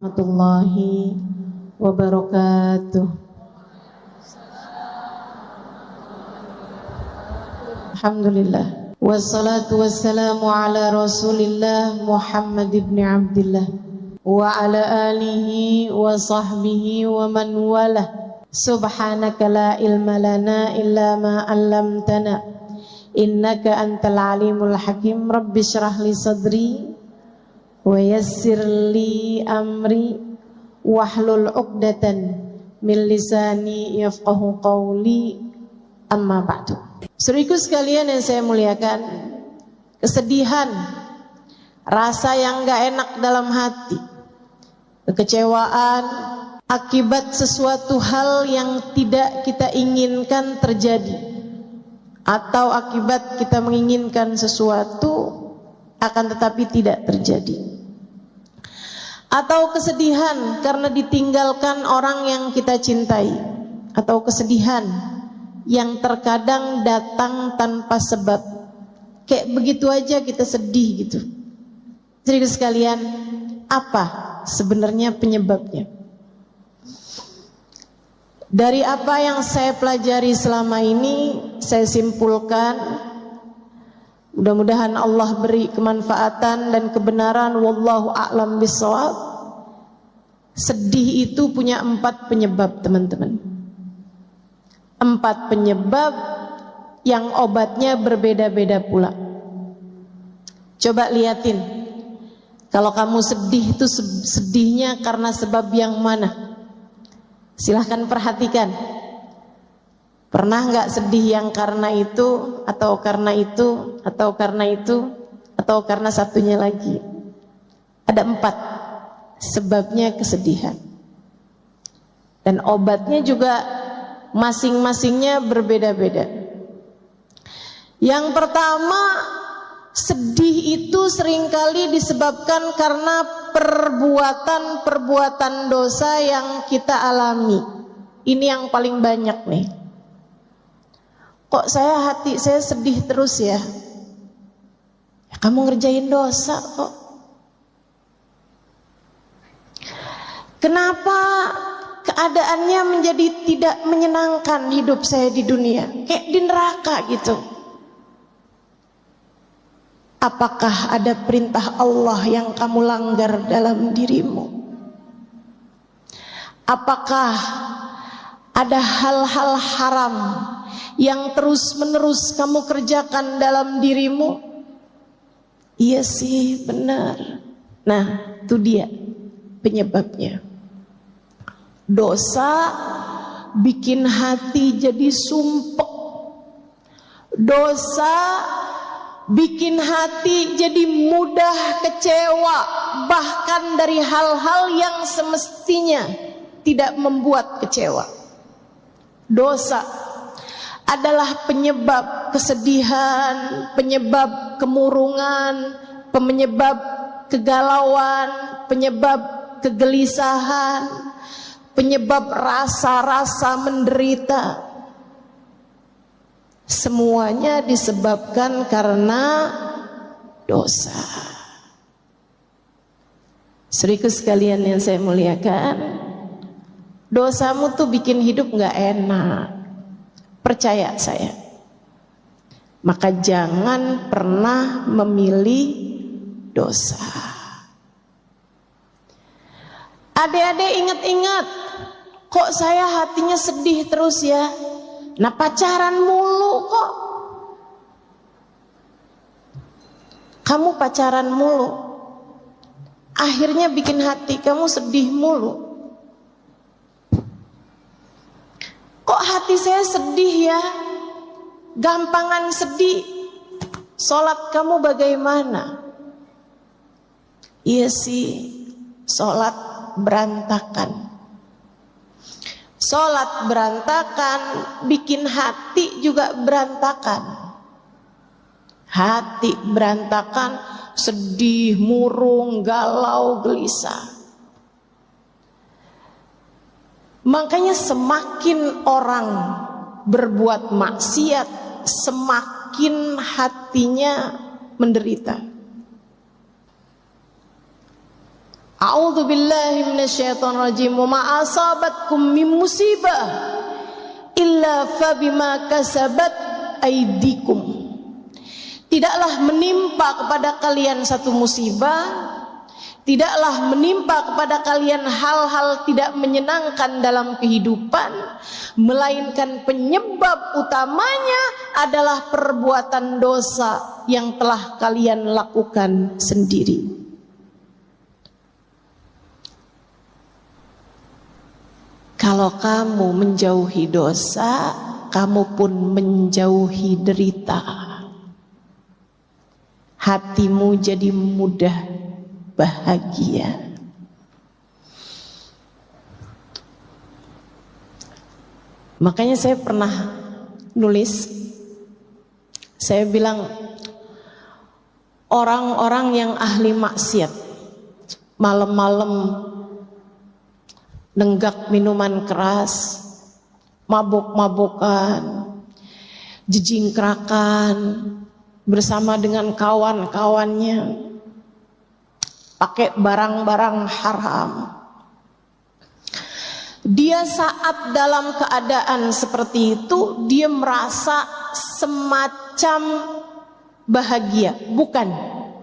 Warahmatullahi wabarakatuh. Alhamdulillah. Wassalatu wassalamu ala Rasulillah Muhammad ibn Abdillah wa ala alihi wa sahbihi wa man walah. Subhanaka la ilma lana illa ma 'allamtana innaka antal alimul hakim. Rabbi shrah li sadri wa yassir li amri wahlul 'uqdatan min lisani yafqahu qawli, amma ba'du. Saudaraku sekalian yang saya muliakan, kesedihan, rasa yang gak enak dalam hati, kekecewaan akibat sesuatu hal yang tidak kita inginkan terjadi, atau akibat kita menginginkan sesuatu akan tetapi tidak terjadi, atau kesedihan karena ditinggalkan orang yang kita cintai, atau kesedihan yang terkadang datang tanpa sebab, kayak begitu aja kita sedih gitu. Jadi sekalian, apa sebenarnya penyebabnya? Dari apa yang saya pelajari selama ini, saya simpulkan, mudah-mudahan Allah beri kemanfaatan dan kebenaran, wallahu a'lam bishawab. Sedih itu punya 4 penyebab, teman-teman. 4 penyebab yang obatnya berbeda-beda pula. Coba liatin, kalau kamu sedih itu sedihnya karena sebab yang mana? Silahkan perhatikan. Pernah nggak sedih yang karena itu, atau karena itu, atau karena itu, atau karena satunya lagi? Ada 4 sebabnya kesedihan. Dan obatnya juga masing-masingnya berbeda-beda. Yang pertama, sedih itu seringkali disebabkan karena perbuatan-perbuatan dosa yang kita alami. Ini yang paling banyak nih. Kok hati saya sedih terus ya? Ya kamu ngerjain dosa kok. Kenapa keadaannya menjadi tidak menyenangkan hidup saya di dunia? Kayak di neraka gitu. Apakah ada perintah Allah yang kamu langgar dalam dirimu? Apakah ada hal-hal haram yang terus-menerus kamu kerjakan dalam dirimu? Iya sih, benar. Nah, itu dia penyebabnya. Dosa bikin hati jadi sumpek. Dosa bikin hati jadi mudah kecewa, bahkan dari hal-hal yang semestinya tidak membuat kecewa. Dosa adalah penyebab kesedihan, penyebab kemurungan, penyebab kegalauan, penyebab kegelisahan, penyebab rasa-rasa menderita. Semuanya disebabkan karena dosa. Saudaraku sekalian yang saya muliakan, dosamu tuh bikin hidup gak enak. Percaya saya. Maka jangan pernah memilih dosa. Adik-adik ingat-ingat, kok saya hatinya sedih terus ya? Nah, pacaran mulu kok. Kamu pacaran mulu, akhirnya bikin hati kamu sedih mulu. Kok hati saya sedih ya? Gampangan sedih. Sholat kamu bagaimana? Iya sih, sholat berantakan. Sholat berantakan, bikin hati juga berantakan. Hati berantakan, sedih, murung, galau, gelisah. Makanya semakin orang berbuat maksiat, semakin hatinya menderita. A'udzu billahi minasyaitonir rajim. Wa ma asabatkum min musibah illa fabima kasabat aydikum. Tidaklah menimpa kepada kalian satu musibah, tidaklah menimpa kepada kalian hal-hal tidak menyenangkan dalam kehidupan, melainkan penyebab utamanya adalah perbuatan dosa yang telah kalian lakukan sendiri. Kalau kamu menjauhi dosa, kamu pun menjauhi derita. Hatimu jadi mudah bahagia. Makanya saya pernah nulis, saya bilang orang-orang yang ahli maksiat malam-malam nenggak minuman keras, mabuk-mabukan, jejingkrakan bersama dengan kawan-kawannya, pakai barang-barang haram. Dia saat dalam keadaan seperti itu, dia merasa semacam bahagia. Bukan,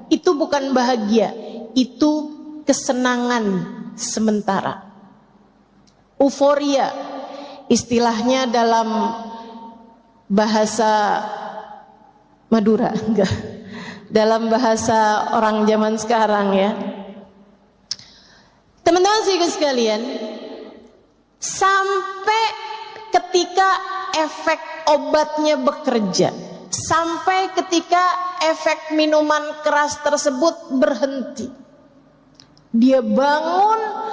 itu bukan bahagia, itu kesenangan sementara. Euforia, istilahnya dalam bahasa Madura, enggak, dalam bahasa orang zaman sekarang ya. Teman-teman sekalian, sampai ketika efek obatnya bekerja, sampai ketika efek minuman keras tersebut berhenti, dia bangun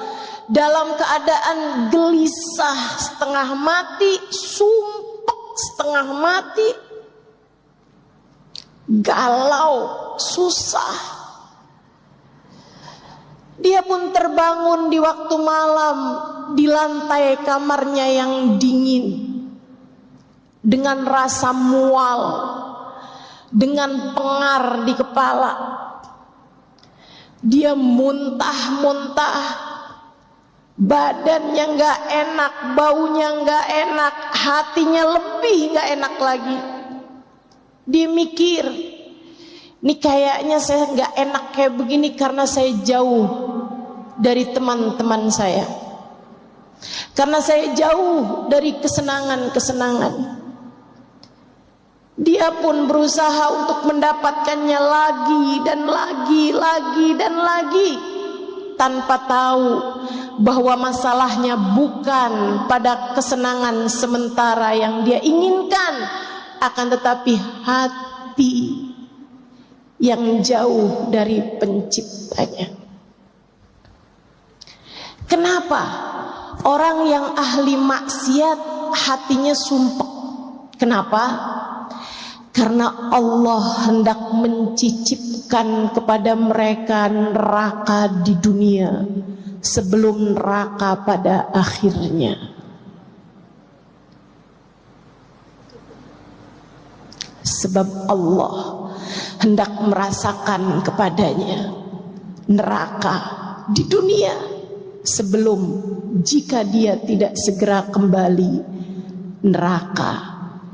dalam keadaan gelisah, setengah mati, sumpek setengah mati, galau, susah. Dia pun terbangun di waktu malam di lantai kamarnya yang dingin, dengan rasa mual, dengan pengar di kepala. Dia muntah-muntah, badannya gak enak, baunya gak enak, hatinya lebih gak enak lagi. Dia mikir, ini kayaknya saya gak enak kayak begini karena saya jauh dari teman-teman saya, karena saya jauh dari kesenangan-kesenangan. Dia pun berusaha untuk mendapatkannya lagi dan lagi, tanpa tahu bahwa masalahnya bukan pada kesenangan sementara yang dia inginkan, akan tetapi hati yang jauh dari penciptanya. Kenapa orang yang ahli maksiat hatinya sumpek? Kenapa? Karena Allah hendak mencicipkan kepada mereka neraka di dunia sebelum neraka pada akhirnya. Sebab Allah hendak merasakan kepadanya neraka di dunia sebelum, jika dia tidak segera kembali, neraka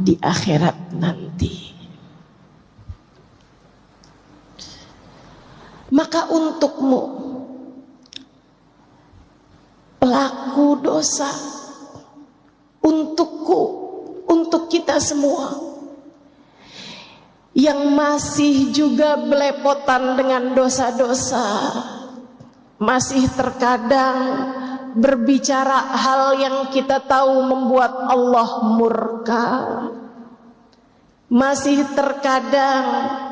di akhirat nanti. Maka untukmu, pelaku dosa, untukku, untuk kita semua yang masih juga belepotan dengan dosa-dosa, masih terkadang berbicara hal yang kita tahu membuat Allah murka, masih terkadang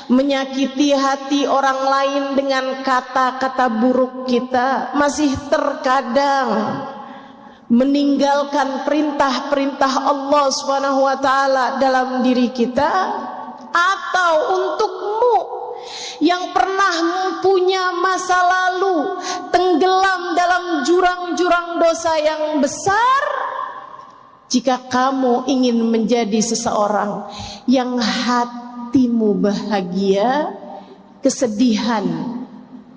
menyakiti hati orang lain dengan kata-kata buruk kita, masih terkadang meninggalkan perintah-perintah Allah SWT dalam diri kita. Atau untukmu yang pernah mempunyai masa lalu tenggelam dalam jurang-jurang dosa yang besar, jika kamu ingin menjadi seseorang yang hatimu bahagia, kesedihan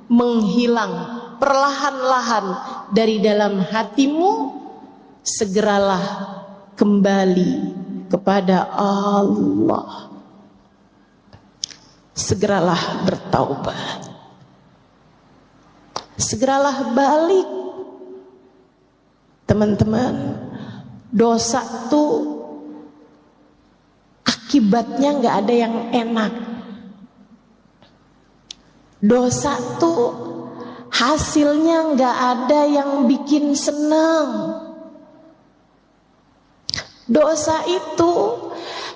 menghilang perlahan-lahan dari dalam hatimu, segeralah kembali kepada Allah. Segeralah bertaubat. Segeralah balik. Teman-teman, dosa tuh akibatnya nggak ada yang enak. Dosa tuh hasilnya nggak ada yang bikin senang. Dosa itu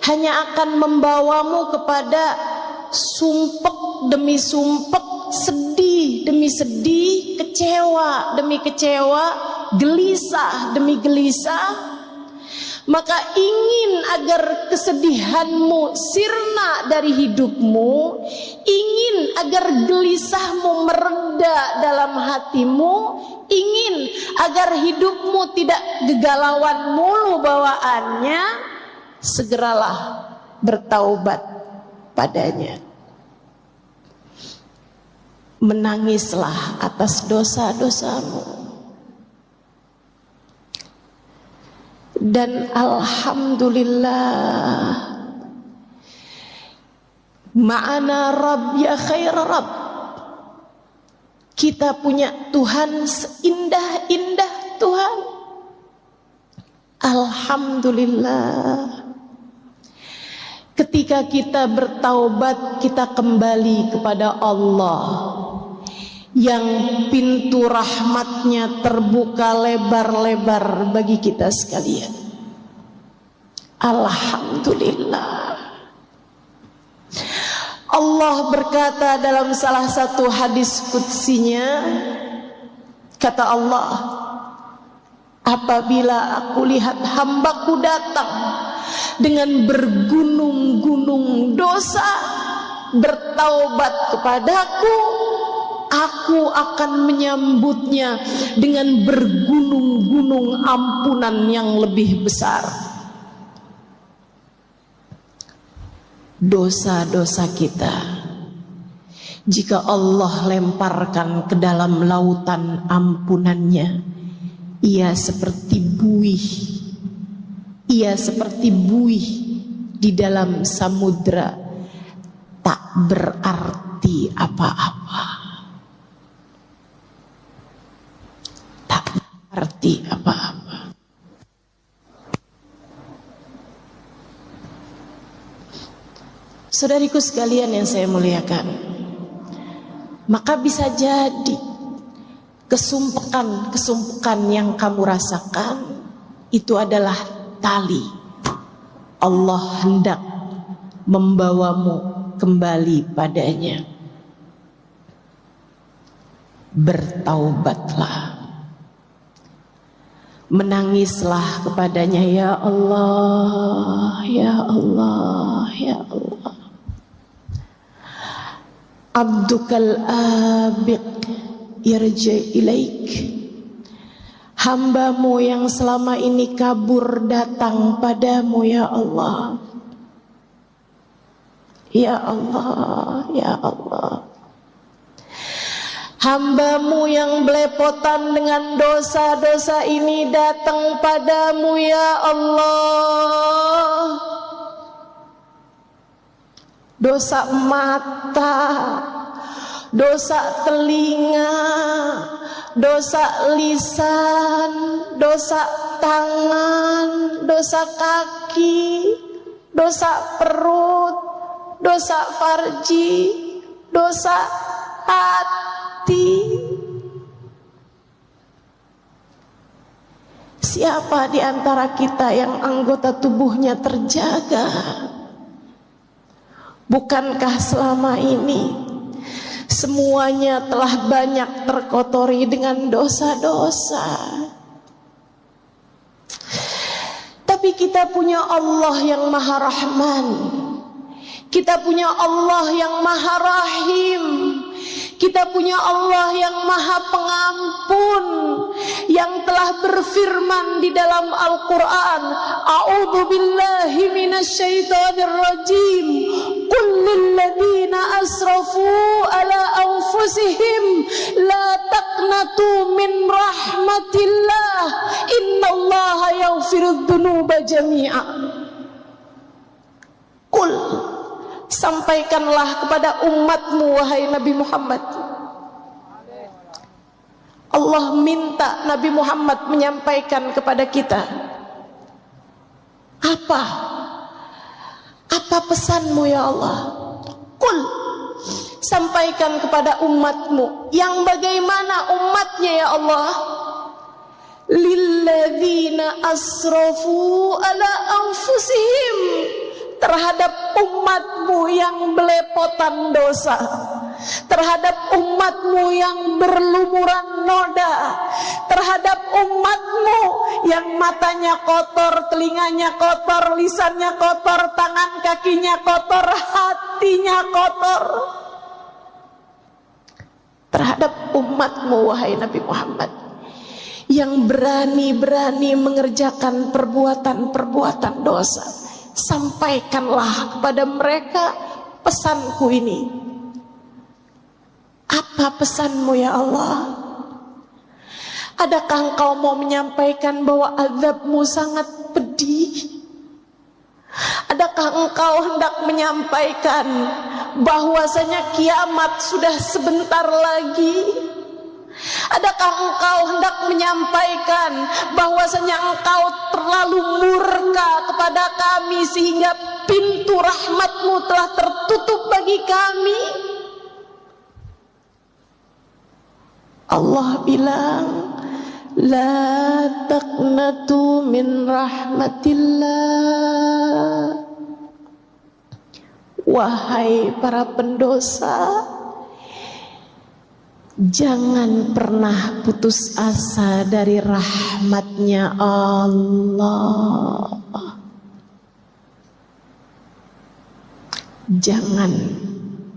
hanya akan membawamu kepada sumpek demi sumpek, sedih demi sedih, kecewa demi kecewa, gelisah demi gelisah. Maka ingin agar kesedihanmu sirna dari hidupmu, ingin agar gelisahmu mereda dalam hatimu, ingin agar hidupmu tidak gegalauan mulu bawaannya, segeralah bertaubat padanya. Menangislah atas dosa-dosamu. Dan alhamdulillah, ma'ana Rabb ya khair Rabb. Kita punya Tuhan seindah-indah Tuhan. Alhamdulillah. Ketika kita bertaubat, kita kembali kepada Allah yang pintu rahmatnya terbuka lebar-lebar bagi kita sekalian. Alhamdulillah. Allah berkata dalam salah satu hadis qudsinya, kata Allah, apabila aku lihat hambaku datang dengan bergunung-gunung dosa, bertaubat kepadaku, aku akan menyambutnya dengan bergunung-gunung ampunan yang lebih besar. Dosa-dosa kita, jika Allah lemparkan ke dalam lautan ampunannya, ia seperti buih. Ia seperti buih di dalam samudra, tak berarti apa-apa. Tak berarti apa-apa. Saudariku sekalian yang saya muliakan, maka bisa jadi kesumpekan yang kamu rasakan itu adalah tali. Allah hendak membawamu kembali padanya. Bertaubatlah, menangislah kepadanya, ya Allah, ya Allah, ya Allah. Abdukal abiq yarji ilaik. Hambamu yang selama ini kabur datang padamu, ya Allah. Ya Allah, ya Allah. Hambamu yang belepotan dengan dosa-dosa ini datang padamu, ya Allah. Dosa mata, dosa telinga, dosa lisan, dosa tangan, dosa kaki, dosa perut, dosa farji, dosa hati. Siapa di antara kita yang anggota tubuhnya terjaga? Bukankah selama ini semuanya telah banyak terkotori dengan dosa-dosa? Tapi kita punya Allah yang Maha Rahman. Kita punya Allah yang Maha Rahim. Kita punya Allah yang Maha Pengampun, yang telah berfirman di dalam Al-Quran, A'udzu billahi minasyaitonir rajim. qul lil ladzina asrafu ala anfusihim la taqnatu min rahmatillah innallaha yaghfirudz dzunuba jami'a. Qul, sampaikanlah kepada umatmu wahai Nabi Muhammad. Allah minta Nabi Muhammad menyampaikan kepada kita. Apa pesanmu ya Allah? Qul, sampaikan kepada umatmu. Yang bagaimana umatnya ya Allah? Lilladzina asrafu ala anfusihim, terhadap umatmu yang belepotan dosa, terhadap umatmu yang berlumuran noda, terhadap umatmu yang matanya kotor, telinganya kotor, lisannya kotor, tangan kakinya kotor, hatinya kotor. Terhadap umatmu wahai Nabi Muhammad yang berani-berani mengerjakan perbuatan-perbuatan dosa, sampaikanlah kepada mereka pesanku ini. Apa pesanmu ya Allah? Adakah engkau mau menyampaikan bahwa azabmu sangat pedih? Adakah engkau hendak menyampaikan bahwasanya kiamat sudah sebentar lagi? Adakah engkau hendak menyampaikan bahwasanya engkau terlalu murka kepada kami sehingga pintu rahmatmu telah tertutup bagi kami? Allah bilang, la taqnatu min rahmatillah. Wahai para pendosa, jangan pernah putus asa dari rahmatnya Allah. Jangan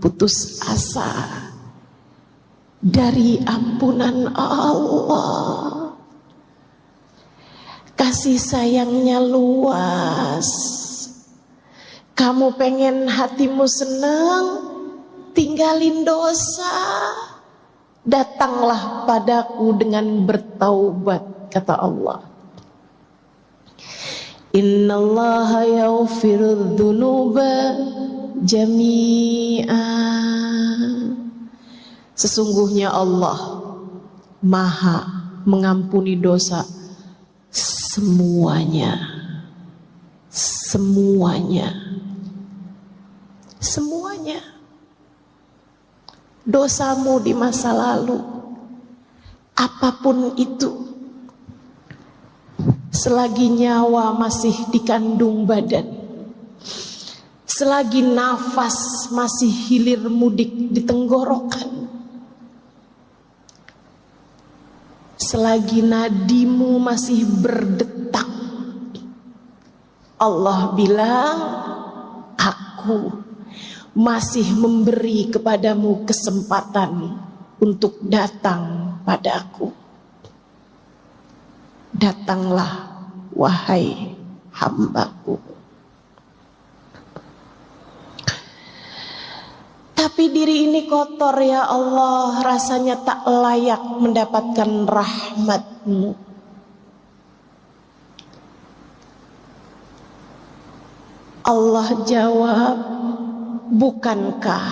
putus asa dari ampunan Allah. Kasih sayangnya luas. Kamu pengen hatimu senang, tinggalin dosa. Datanglah padaku dengan bertaubat, kata Allah. Innallaha yaghfirudz dzunuba jami'a. Sesungguhnya Allah Maha mengampuni dosa semuanya. Semuanya. Semuanya. Dosamu di masa lalu, apapun itu, selagi nyawa masih dikandung badan, selagi nafas masih hilir mudik di tenggorokan, selagi nadimu masih berdetak, Allah bilang, aku masih memberi kepadamu kesempatan untuk datang padaku. Datanglah wahai hambaku. Tapi diri ini kotor ya Allah, rasanya tak layak mendapatkan rahmat-Mu. Allah jawab, bukankah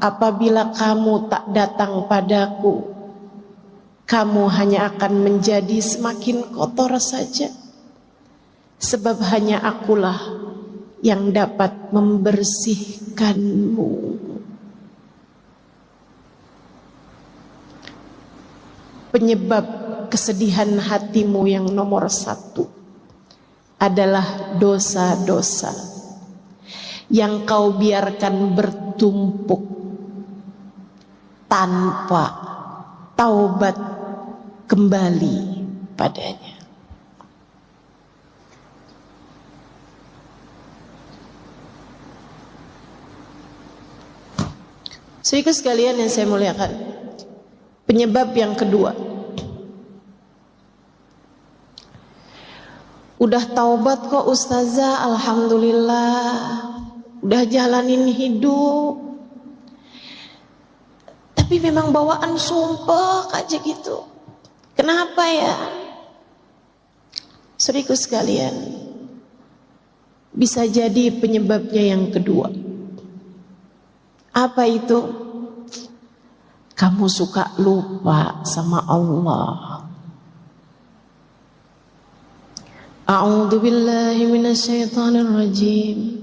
apabila kamu tak datang padaku, kamu hanya akan menjadi semakin kotor saja? Sebab hanya akulah yang dapat membersihkanmu. Penyebab kesedihan hatimu yang nomor satu adalah dosa-dosa yang kau biarkan bertumpuk tanpa taubat kembali padanya. Saudara sekalian yang saya muliakan, penyebab yang kedua, udah taubat kok ustazah, alhamdulillah. udah jalanin hidup, tapi memang bawaan sumpah aja gitu. Kenapa ya? Saudaraku sekalian, bisa jadi penyebabnya yang kedua. Apa itu? Kamu suka lupa sama Allah. A'udzu billahi minasyaitonir rajim.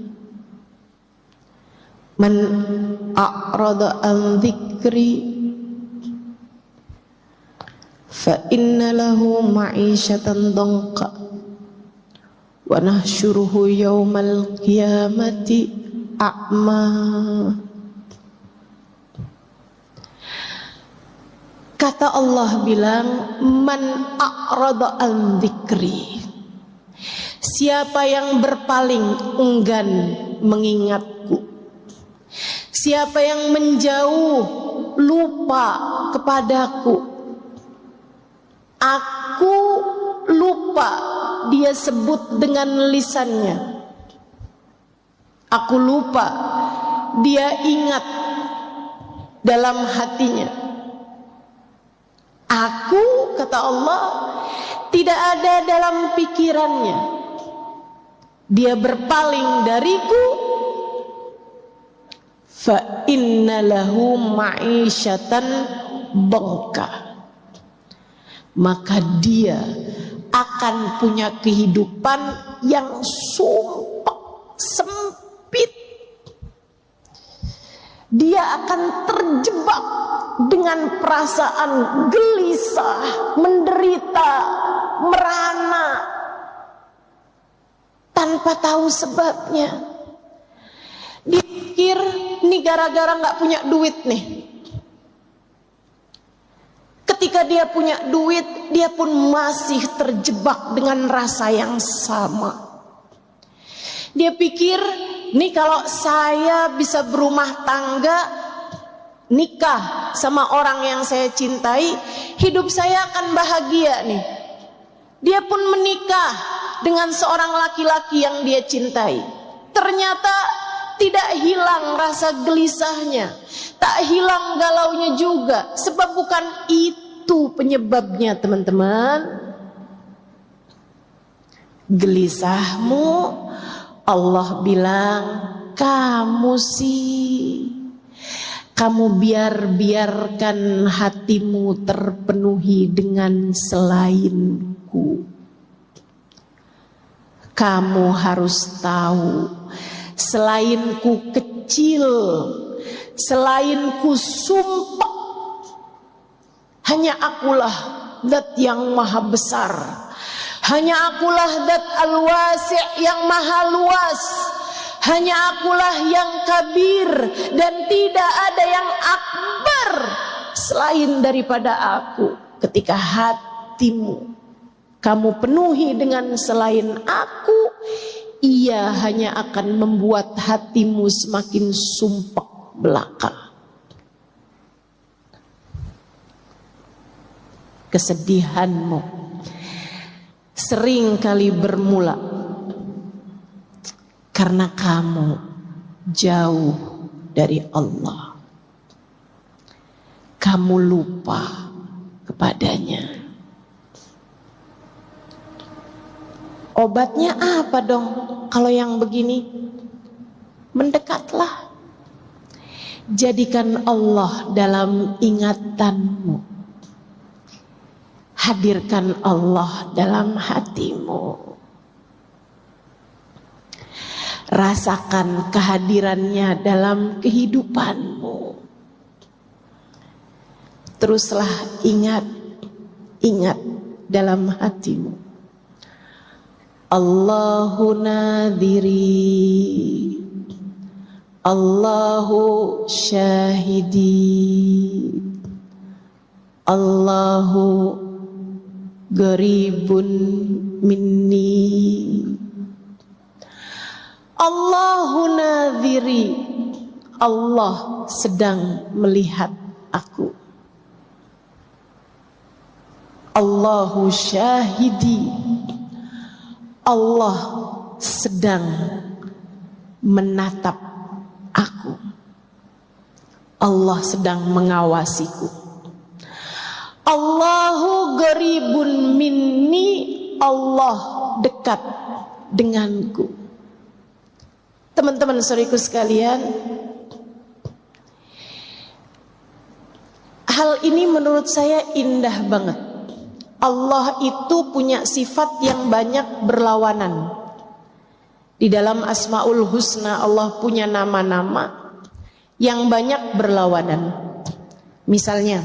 Man a'rada an dzikri fa inna lahu ma'isyatan dhanqa wa nahsyuruhu yaumal qiyamati a'ma. Kata Allah bilang, man a'rada an dzikri, siapa yang berpaling enggan mengingatku, siapa yang menjauh lupa kepadaku, aku lupa, dia sebut dengan lisannya, aku lupa, dia ingat dalam hatinya. Aku, kata Allah, tidak ada dalam pikirannya. Dia berpaling dariku. Fa inna lahu ma'isyatan dhanqa, maka dia akan punya kehidupan yang sumpah, sempit. Dia akan terjebak dengan perasaan gelisah, menderita, merana, tanpa tahu sebabnya. Dia pikir ini gara-gara gak punya duit nih. Ketika dia punya duit, dia pun masih terjebak dengan rasa yang sama. Dia pikir, nih kalau saya bisa berumah tangga, nikah sama orang yang saya cintai, hidup saya akan bahagia nih. Dia pun menikah dengan seorang laki-laki yang dia cintai. Ternyata tidak hilang rasa gelisahnya, tak hilang galaunya juga. Sebab bukan itu penyebabnya, teman-teman. Gelisahmu, Allah bilang, kamu biarkan hatimu terpenuhi dengan selainku. Kamu harus tahu, selainku kecil, selainku sumpah, hanya akulah zat yang maha besar, hanya akulah zat al-wasi' yang maha luas, hanya akulah yang kabir, dan tidak ada yang akbar selain daripada aku. Ketika hatimu kamu penuhi dengan selain aku, ia hanya akan membuat hatimu semakin sumpek belaka. Kesedihanmu sering kali bermula karena kamu jauh dari Allah. Kamu lupa kepadanya. Obatnya apa dong kalau yang begini? Mendekatlah. Jadikan Allah dalam ingatanmu. Hadirkan Allah dalam hatimu. Rasakan kehadirannya dalam kehidupanmu. Teruslah ingat dalam hatimu. Allahu nadhiri, Allahu syahidi, Allahu garibun minni. Allahu nadhiri, Allah sedang melihat aku. Allahu syahidi, Allah sedang menatap Allah sedang mengawasiku. Allahu qaribun minni, Allah dekat denganku. Teman-teman saudaraku sekalian, hal ini menurut saya indah banget. Allah itu punya sifat yang banyak berlawanan. Di dalam Asmaul Husna Allah punya nama-nama yang banyak berlawanan. Misalnya,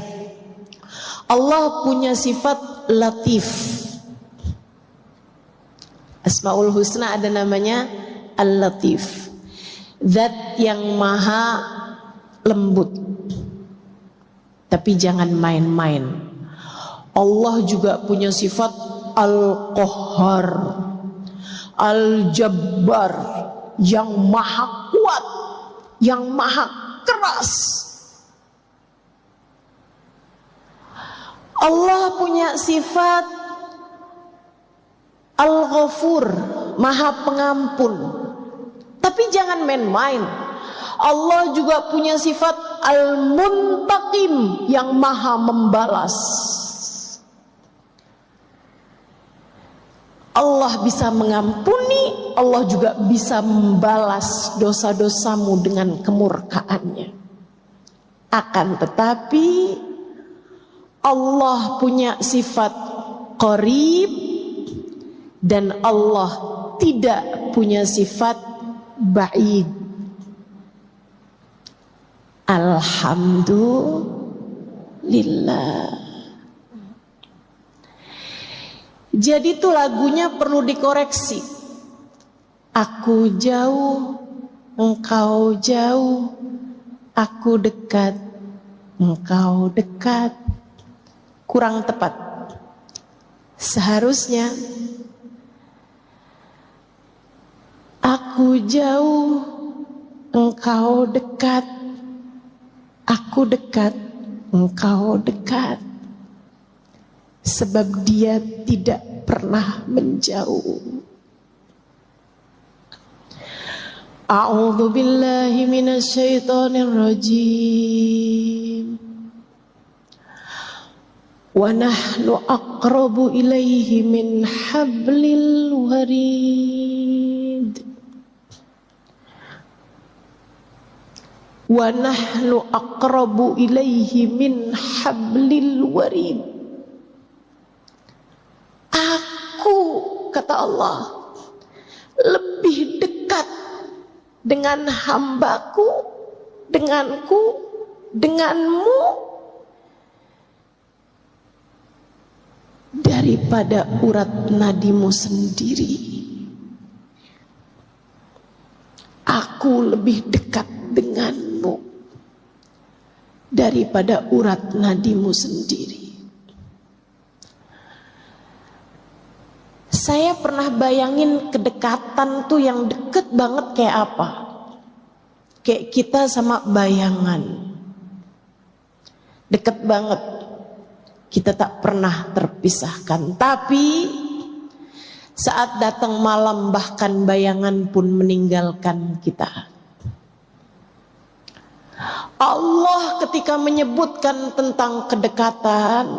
Allah punya sifat Latif. Asmaul Husna ada namanya Al-Latif, zat yang maha lembut. Tapi jangan main-main. Allah juga punya sifat Al-Qahhar, Al-Jabbar, yang maha kuat, yang maha keras. Allah punya sifat Al-Ghafur, maha pengampun. Tapi jangan main-main. Allah juga punya sifat Al-Muntaqim, yang maha membalas. Allah bisa mengampuni, Allah juga bisa membalas dosa-dosamu dengan kemurkaannya. Akan tetapi Allah punya sifat Qarib dan Allah tidak punya sifat Ba'id. Alhamdulillah. Jadi itu lagunya perlu dikoreksi. Aku jauh, engkau jauh, aku dekat, engkau dekat. Kurang tepat. Seharusnya aku jauh, engkau dekat, aku dekat, engkau dekat. Sebab dia tidak pernah menjauh. A'udzu billahi minasyaitonir rajim. Wa nahnu aqrabu ilaihi min hablil warid. Wa nahnu aqrabu ilaihi min hablil warid. Aku, kata Allah, lebih dekat dengan hambaku, denganku, denganmu daripada urat nadimu sendiri. Aku lebih dekat denganmu daripada urat nadimu sendiri. Saya pernah bayangin kedekatan tuh yang deket banget kayak apa. Kayak kita sama bayangan. Deket banget. Kita tak pernah terpisahkan. Tapi saat datang malam bahkan bayangan pun meninggalkan kita. Allah ketika menyebutkan tentang kedekatan,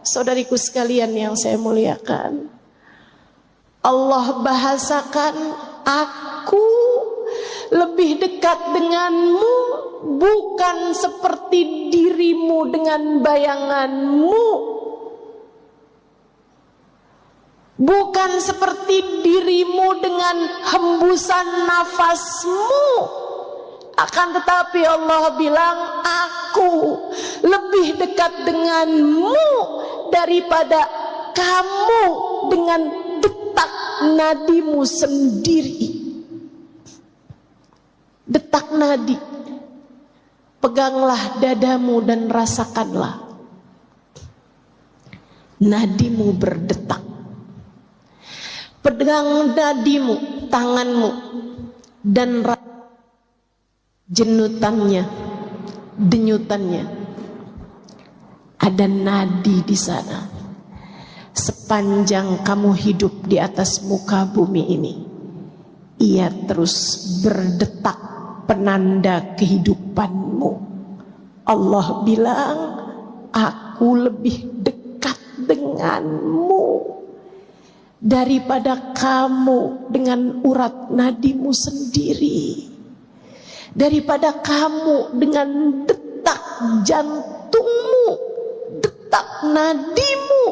saudariku sekalian yang saya muliakan, Allah bahasakan, aku lebih dekat denganmu, bukan seperti dirimu dengan bayanganmu, bukan seperti dirimu dengan hembusan nafasmu. Akan tetapi Allah bilang, aku lebih dekat denganmu daripada kamu dengan detak nadimu sendiri. Detak nadi. Peganglah dadamu dan rasakanlah. Nadimu berdetak. Pegang nadimu, tanganmu, dan jenutannya, denyutannya. Ada nadi di sana. Sepanjang kamu hidup di atas muka bumi ini, ia terus berdetak, penanda kehidupanmu. Allah bilang, aku lebih dekat denganmu daripada kamu dengan urat nadimu sendiri, daripada kamu dengan detak jantungmu, detak nadimu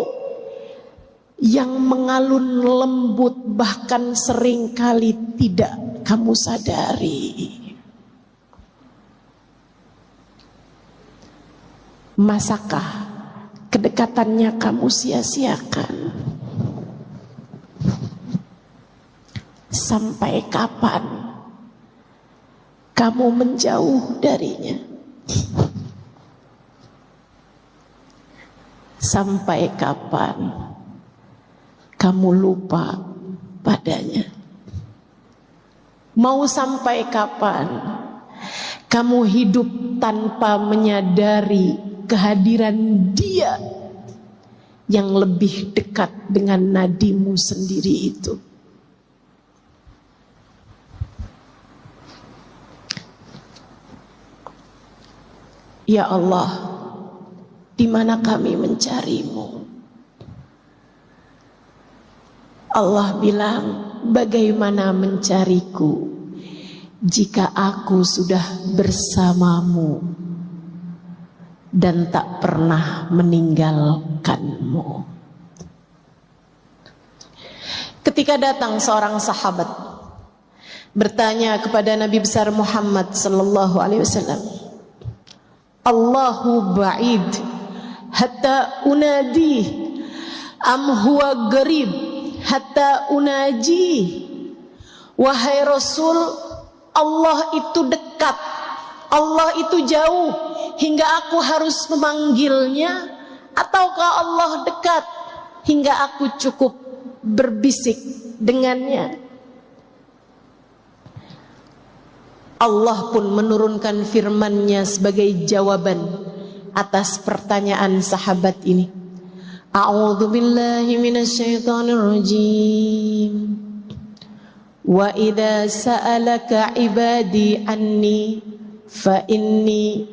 yang mengalun lembut, bahkan seringkali tidak kamu sadari. Masakah kedekatannya kamu sia-siakan? Sampai kapan kamu menjauh darinya? Sampai kapan kamu lupa padanya? Mau sampai kapan kamu hidup tanpa menyadari kehadiran Dia yang lebih dekat dengan nadimu sendiri itu? Ya Allah, di mana kami mencarimu? Allah bilang, bagaimana mencariku jika aku sudah bersamamu dan tak pernah meninggalkanmu? Ketika datang seorang sahabat bertanya kepada Nabi besar Muhammad sallallahu alaihi wasallam, Allahu ba'id hatta unadi am huwa garib hatta unaji. Wahai Rasul, Allah itu dekat, Allah itu jauh hingga aku harus memanggilnya, ataukah Allah dekat hingga aku cukup berbisik dengannya? Allah pun menurunkan firman-Nya sebagai jawaban atas pertanyaan sahabat ini. A'udzu billahi minasyaitonir rajim. Wa idza sa'alaka 'ibadi anni fa inni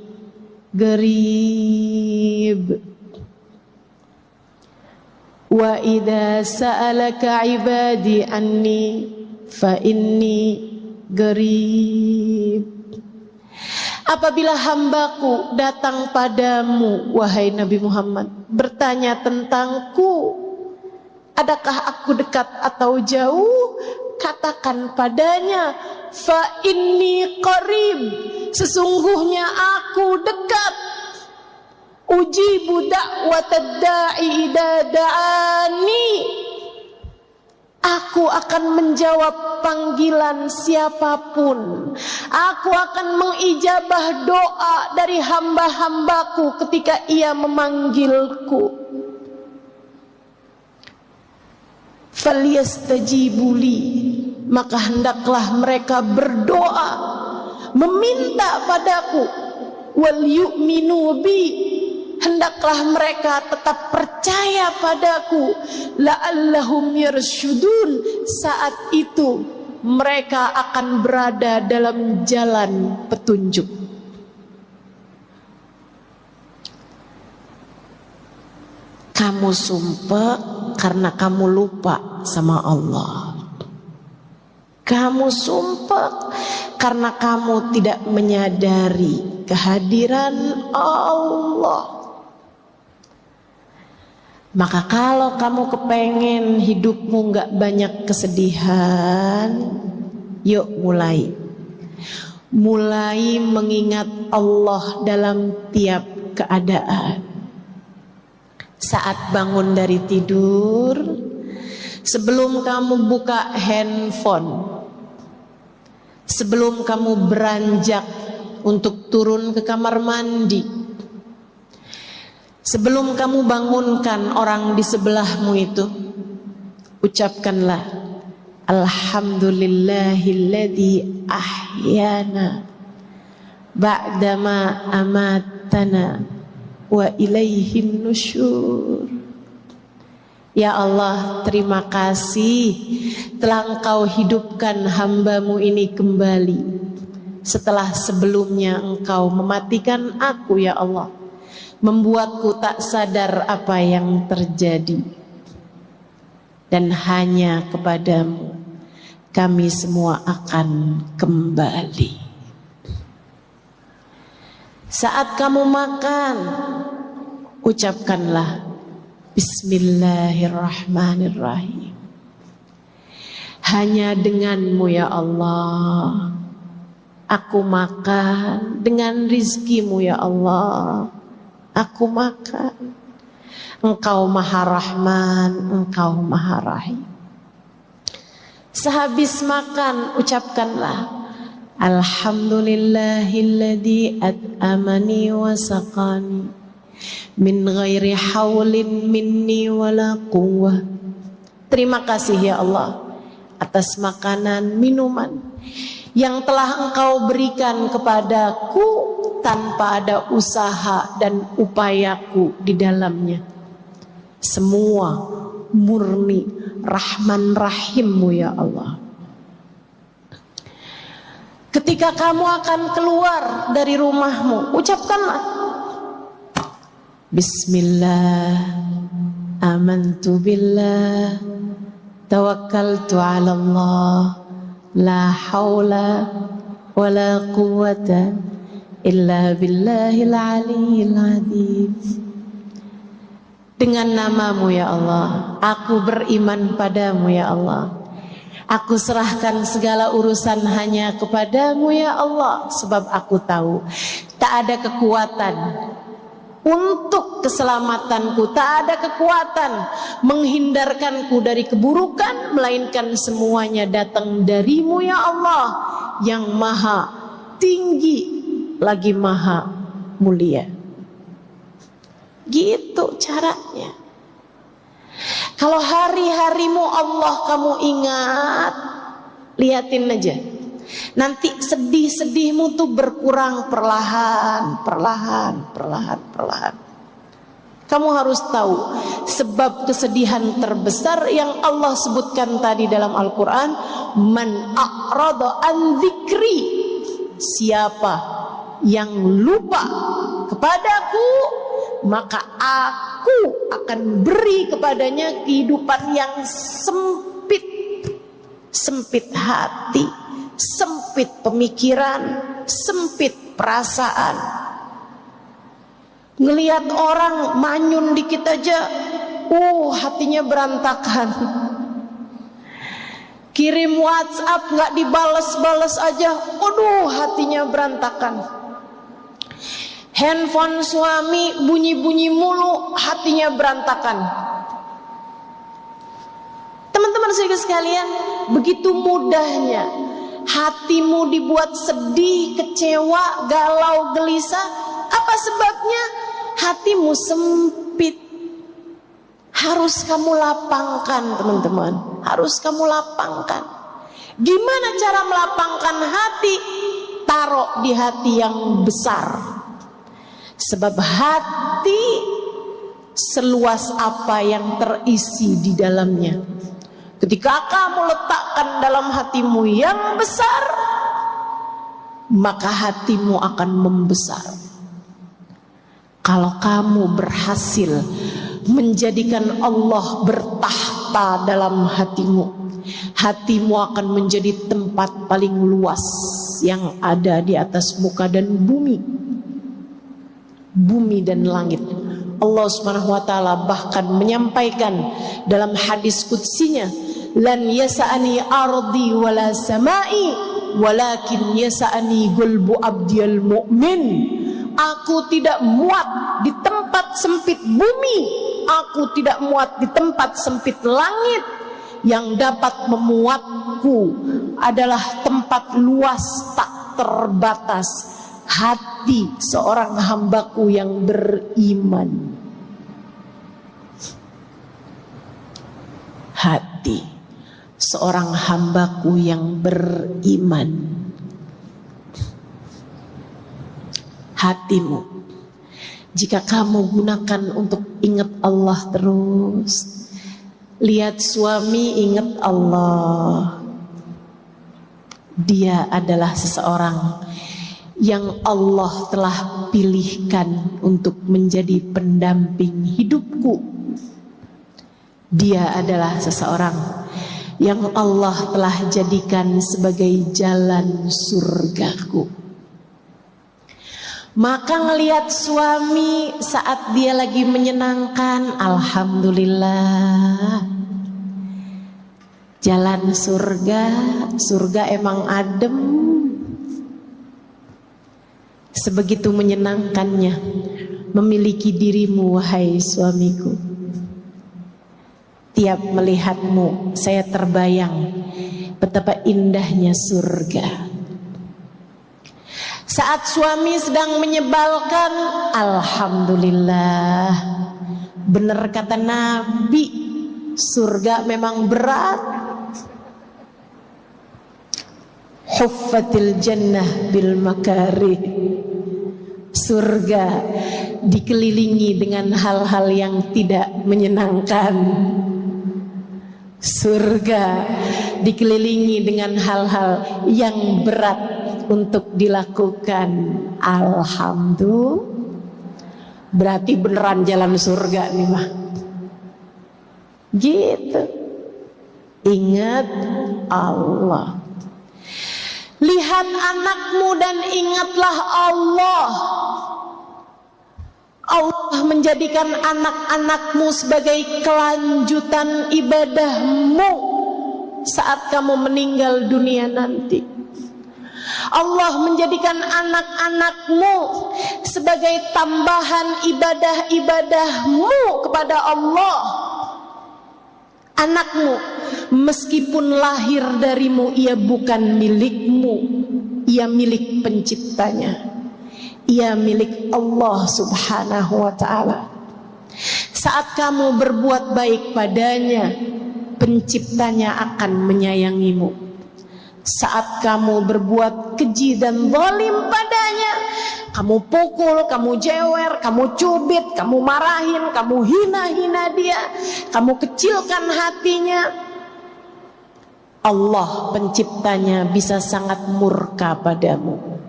qarib. Wa idza sa'alaka 'ibadi anni fa inni qarib. Apabila hambaku datang padamu, wahai Nabi Muhammad, bertanya tentangku, adakah aku dekat atau jauh? Katakan padanya, fa inni qarib, sesungguhnya aku dekat. Ujibu da'watad da'i idza da'ani, aku akan menjawab panggilan siapapun. Aku akan mengijabah doa dari hamba-hambaku ketika ia memanggilku. Falyastajibuli, maka hendaklah mereka berdoa, meminta padaku. Wal yu'minu bi, hendaklah mereka tetap percaya padaku. La'allahum yarsyudun, saat itu mereka akan berada dalam jalan petunjuk. Kamu sumpah karena kamu lupa sama Allah. Kamu sumpah karena kamu tidak menyadari kehadiran Allah. Maka kalau kamu kepengen hidupmu gak banyak kesedihan, yuk mulai mengingat Allah dalam tiap keadaan. Saat bangun dari tidur, sebelum kamu buka handphone, sebelum kamu beranjak untuk turun ke kamar mandi, sebelum kamu bangunkan orang di sebelahmu itu, ucapkanlah Alhamdulillahilladzi ahyana ba'dama amatana wa ilaihin nusyur. Ya Allah, terima kasih telah Engkau hidupkan hambamu ini kembali setelah sebelumnya Engkau mematikan aku ya Allah, membuatku tak sadar apa yang terjadi. Dan hanya kepadamu kami semua akan kembali. Saat kamu makan, ucapkanlah Bismillahirrahmanirrahim. Hanya denganmu ya Allah aku makan, dengan rizkimu ya Allah aku makan. Engkau Maha Rahman, Engkau Maha Rahim. Sehabis makan ucapkanlah Alhamdulillahilladzi at'amani wa saqani min ghairi haulin minni wala quwwah. Terima kasih ya Allah atas makanan, minuman yang telah Engkau berikan kepadaku tanpa ada usaha dan upayaku di dalamnya. Semua murni Rahman Rahimmu ya Allah. Ketika kamu akan keluar dari rumahmu, ucapkanlah Bismillah, amantu billah, tawakkaltu ala Allah, la hawla wa la quwwata illa billahil aliyyil azim. Dengan namamu ya Allah, aku beriman padamu ya Allah. Aku serahkan segala urusan hanya kepadamu ya Allah. Sebab aku tahu tak ada kekuatan untuk keselamatanku, tak ada kekuatan menghindarkanku dari keburukan, melainkan semuanya datang darimu ya Allah, yang maha tinggi lagi maha mulia. Gitu caranya. Kalau hari-harimu Allah kamu ingat, liatin aja. Nanti sedih-sedihmu tuh berkurang perlahan. Kamu harus tahu sebab kesedihan terbesar yang Allah sebutkan tadi dalam Al-Quran, man a'rada an dzikri, siapa yang lupa kepadaku, maka aku akan beri kepadanya kehidupan yang sempit. Sempit hati, sempit pemikiran, sempit perasaan. Ngelihat orang manyun dikit aja, hatinya berantakan. Kirim WhatsApp gak dibales-bales aja, hatinya berantakan. Handphone suami bunyi-bunyi mulu, hatinya berantakan. Teman-teman sekalian, begitu mudahnya hatimu dibuat sedih, kecewa, galau, gelisah. Apa sebabnya? Hatimu sempit. Harus kamu lapangkan teman-teman, harus kamu lapangkan. Gimana cara melapangkan hati? Taruh di hati yang besar. Sebab hati seluas apa yang terisi di dalamnya. Ketika kamu letakkan dalam hatimu yang besar, maka hatimu akan membesar. Kalau kamu berhasil menjadikan Allah bertahta dalam hatimu, hatimu akan menjadi tempat paling luas yang ada di atas muka dan bumi. Bumi dan langit. Allah Subhanahu wa taala bahkan menyampaikan dalam hadis qudsinya, lan yasa'ani ardi wala samai walakin yasa'ani qalbu abdiyal mu'min. Aku tidak muat di tempat sempit bumi, aku tidak muat di tempat sempit langit. Yang dapat memuatku adalah tempat luas tak terbatas, hati seorang hambaku yang beriman. Hati seorang hambaku yang beriman. Hatimu, jika kamu gunakan untuk ingat Allah terus, lihat suami ingat Allah, Dia adalah seseorang yang Allah telah pilihkan untuk menjadi pendamping hidupku. Dia adalah seseorang yang Allah telah jadikan sebagai jalan surgaku. Maka ngelihat suami saat dia lagi menyenangkan, alhamdulillah. Jalan surga emang adem. Sebegitu menyenangkannya memiliki dirimu, wahai suamiku. Tiap melihatmu saya terbayang betapa indahnya surga. Saat suami sedang menyebalkan, alhamdulillah. Benar kata Nabi, surga memang berat. Huffatil jannah bil makarih. Surga dikelilingi dengan hal-hal yang tidak menyenangkan. Surga dikelilingi dengan hal-hal yang berat untuk dilakukan. Alhamdulillah. Berarti beneran jalan surga nih mah. Gitu. Ingat Allah. Lihat anakmu dan ingatlah Allah. Allah menjadikan anak-anakmu sebagai kelanjutan ibadahmu saat kamu meninggal dunia nanti. Allah menjadikan anak-anakmu sebagai tambahan ibadah-ibadahmu kepada Allah. Anakmu meskipun lahir darimu, ia bukan milikmu, ia milik penciptanya. Ia milik Allah subhanahu wa ta'ala. Saat kamu berbuat baik padanya, penciptanya akan menyayangimu. Saat kamu berbuat keji dan zalim padanya, kamu pukul, kamu jewer, kamu cubit, kamu marahin, kamu hina-hina dia, kamu kecilkan hatinya, Allah penciptanya bisa sangat murka padamu.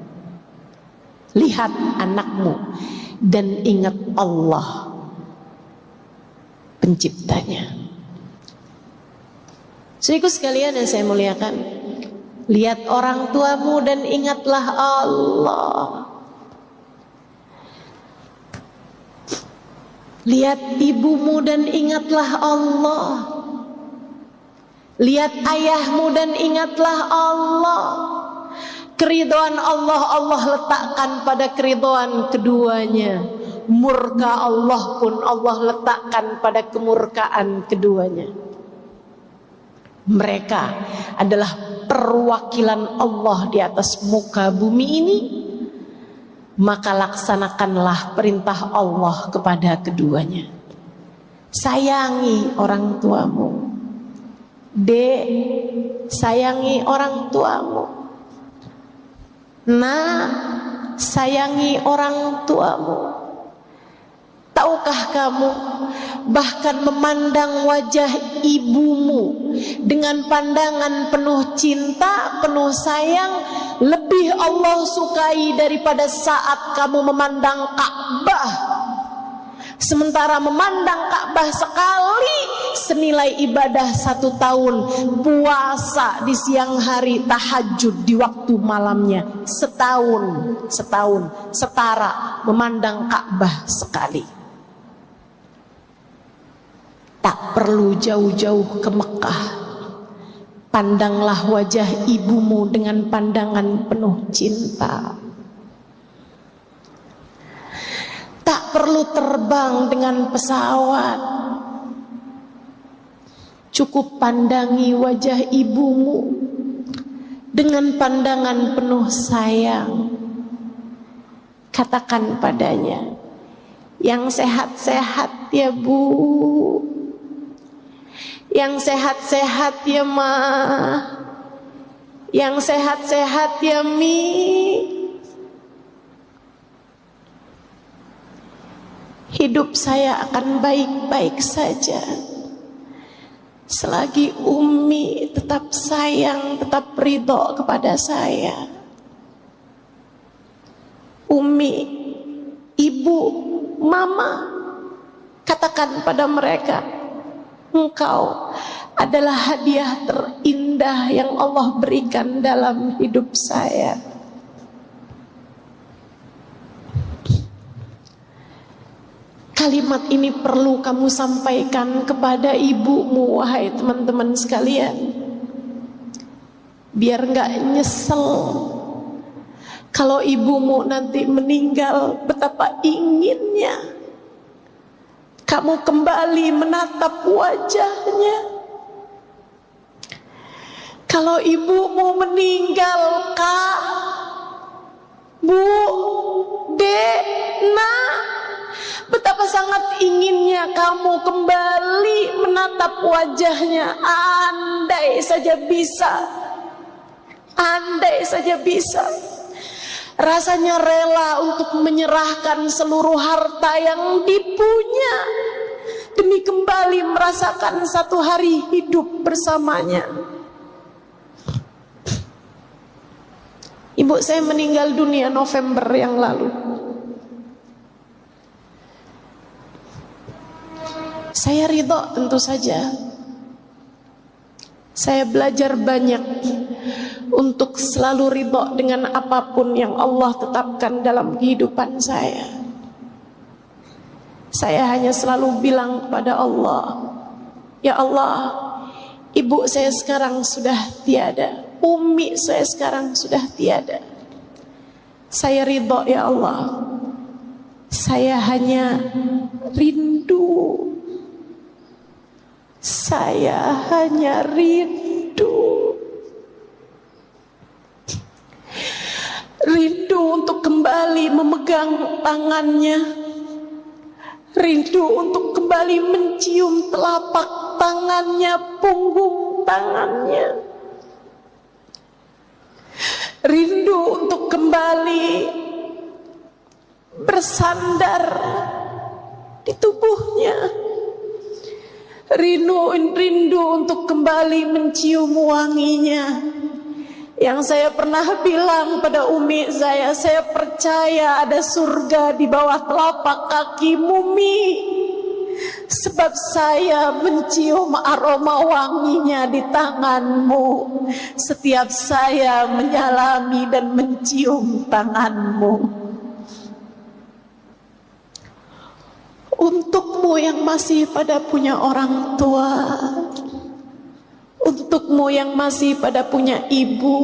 Lihat anakmu dan ingat Allah penciptanya. Saudaraku sekalian yang saya muliakan, lihat orang tuamu dan ingatlah Allah. Lihat ibumu dan ingatlah Allah. Lihat ayahmu dan ingatlah Allah. Keridhaan Allah, Allah letakkan pada keridhaan keduanya. Murka Allah pun Allah letakkan pada kemurkaan keduanya. Mereka adalah perwakilan Allah di atas muka bumi ini. Maka laksanakanlah perintah Allah kepada keduanya. Sayangi orang tuamu. Dek, sayangi orang tuamu. Nah, sayangi orang tuamu. Tahukah kamu, bahkan memandang wajah ibumu dengan pandangan penuh cinta, penuh sayang, lebih Allah sukai daripada saat kamu memandang Ka'bah. Sementara memandang Ka'bah sekali senilai ibadah 1 tahun, puasa di siang hari, tahajud di waktu malamnya, setahun setara memandang Ka'bah sekali. Tak perlu jauh-jauh ke Mekah. Pandanglah wajah ibumu dengan pandangan penuh cinta. Tak perlu terbang dengan pesawat. Cukup pandangi wajah ibumu dengan pandangan penuh sayang. Katakan padanya, yang sehat-sehat ya Bu, yang sehat-sehat ya Ma, yang sehat-sehat ya Mi. Hidup saya akan baik-baik saja. selagi Umi tetap sayang, tetap ridho kepada saya, Umi, ibu, mama, katakan pada mereka, engkau adalah hadiah terindah yang Allah berikan dalam hidup saya. Kalimat ini perlu kamu sampaikan kepada ibumu, wahai teman-teman sekalian, biar gak nyesel. Kalau ibumu nanti meninggal, betapa inginnya kamu kembali menatap wajahnya. Kalau ibumu meninggal, Kak, Bu, Dek, Nak, betapa sangat inginnya kamu kembali menatap wajahnya. Andai saja bisa, andai saja bisa, rasanya rela untuk menyerahkan seluruh harta yang dipunya demi kembali merasakan satu hari hidup bersamanya. Ibu saya meninggal dunia November yang lalu. Saya ridho tentu saja. Saya belajar banyak untuk selalu ridho dengan apapun yang Allah tetapkan dalam kehidupan saya. Saya hanya selalu bilang kepada Allah, ya Allah, ibu saya sekarang sudah tiada, Umi saya sekarang sudah tiada. Saya ridho ya Allah. Saya hanya rindu. Saya hanya rindu. Rindu untuk kembali memegang tangannya. Rindu untuk kembali mencium telapak tangannya, punggung tangannya. Rindu untuk kembali bersandar di tubuhnya. Rindu untuk kembali mencium wanginya. Yang saya pernah bilang pada Umi saya percaya ada surga di bawah telapak kaki Umi, sebab saya mencium aroma wanginya di tanganmu setiap saya menyalami dan mencium tanganmu. Untukmu yang masih pada punya orang tua, untukmu yang masih pada punya ibu,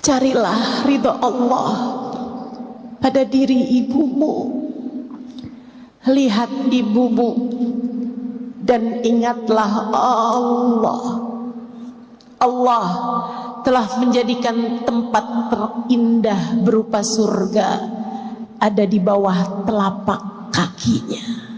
carilah ridho Allah pada diri ibumu. Lihat ibumu dan ingatlah Allah. Allah telah menjadikan tempat terindah berupa surga ada di bawah telapak kakinya.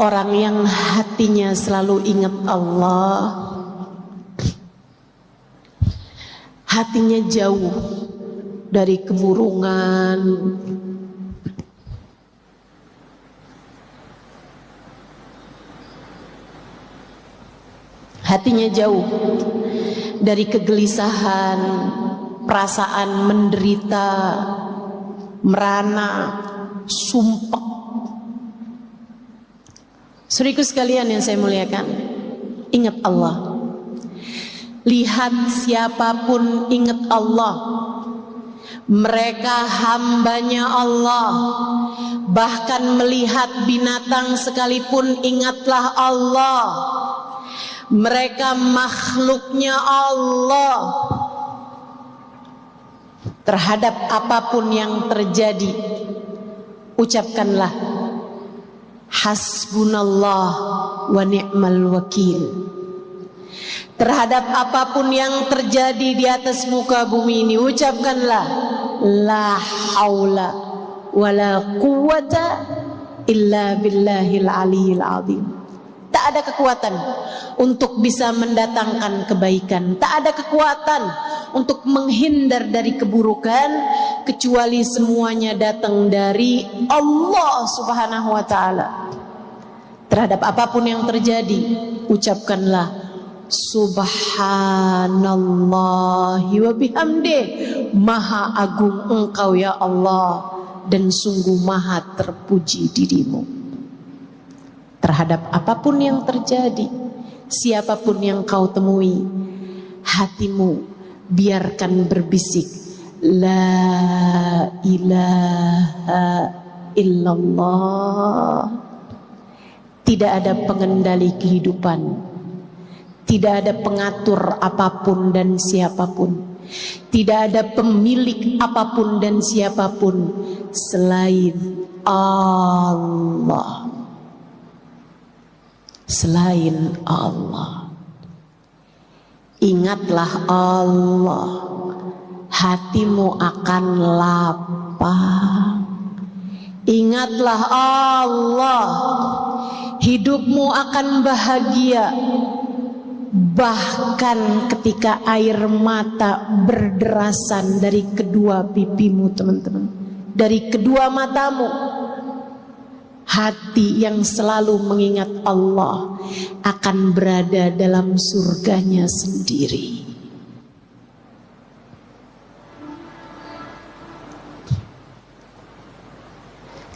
Orang yang hatinya selalu ingat Allah, hatinya jauh dari kemurungan, hatinya jauh dari kegelisahan, perasaan menderita, merana, sumpek. Saudaraku sekalian yang saya muliakan, ingat Allah. Lihat siapapun ingat Allah. Mereka hambanya Allah. Bahkan melihat binatang sekalipun ingatlah Allah. Mereka makhluknya Allah. Terhadap apapun yang terjadi, ucapkanlah hasbunallah wa ni'mal wakil. Terhadap apapun yang terjadi di atas muka bumi ini, ucapkanlah la haula wa la quwata illa billahil aliyil azim. Tak Tak ada kekuatan untuk bisa mendatangkan kebaikan. Tak ada kekuatan untuk menghindar dari keburukan, kecuali semuanya datang dari Allah Subhanahu wa ta'ala. Terhadap apapun yang terjadi, ucapkanlah Subhanallahi wa bihamdih. Maha agung Engkau ya Allah, dan sungguh maha terpuji dirimu. Terhadap apapun yang terjadi, siapapun yang kau temui, hatimu biarkan berbisik La ilaha illallah. Tidak ada pengendali kehidupan, tidak ada pengatur apapun dan siapapun, tidak ada pemilik apapun dan siapapun selain Allah. Selain Allah. Ingatlah Allah, hatimu akan lapang. Ingatlah Allah, hidupmu akan bahagia. Bahkan ketika air mata berderasan dari kedua pipimu, teman-teman, dari kedua matamu, hati yang selalu mengingat Allah akan berada dalam surganya sendiri.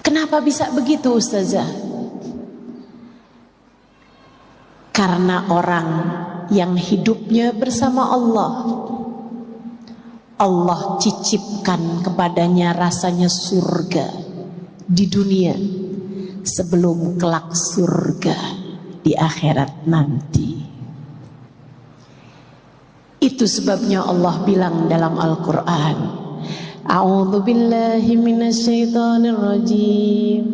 Kenapa bisa begitu, Ustazah? Karena orang yang hidupnya bersama Allah, Allah cicipkan kepadanya rasanya surga di dunia sebelum kelak surga di akhirat nanti. Itu sebabnya Allah bilang dalam Al-Quran, A'udzu billahi minasyaitonir rajim.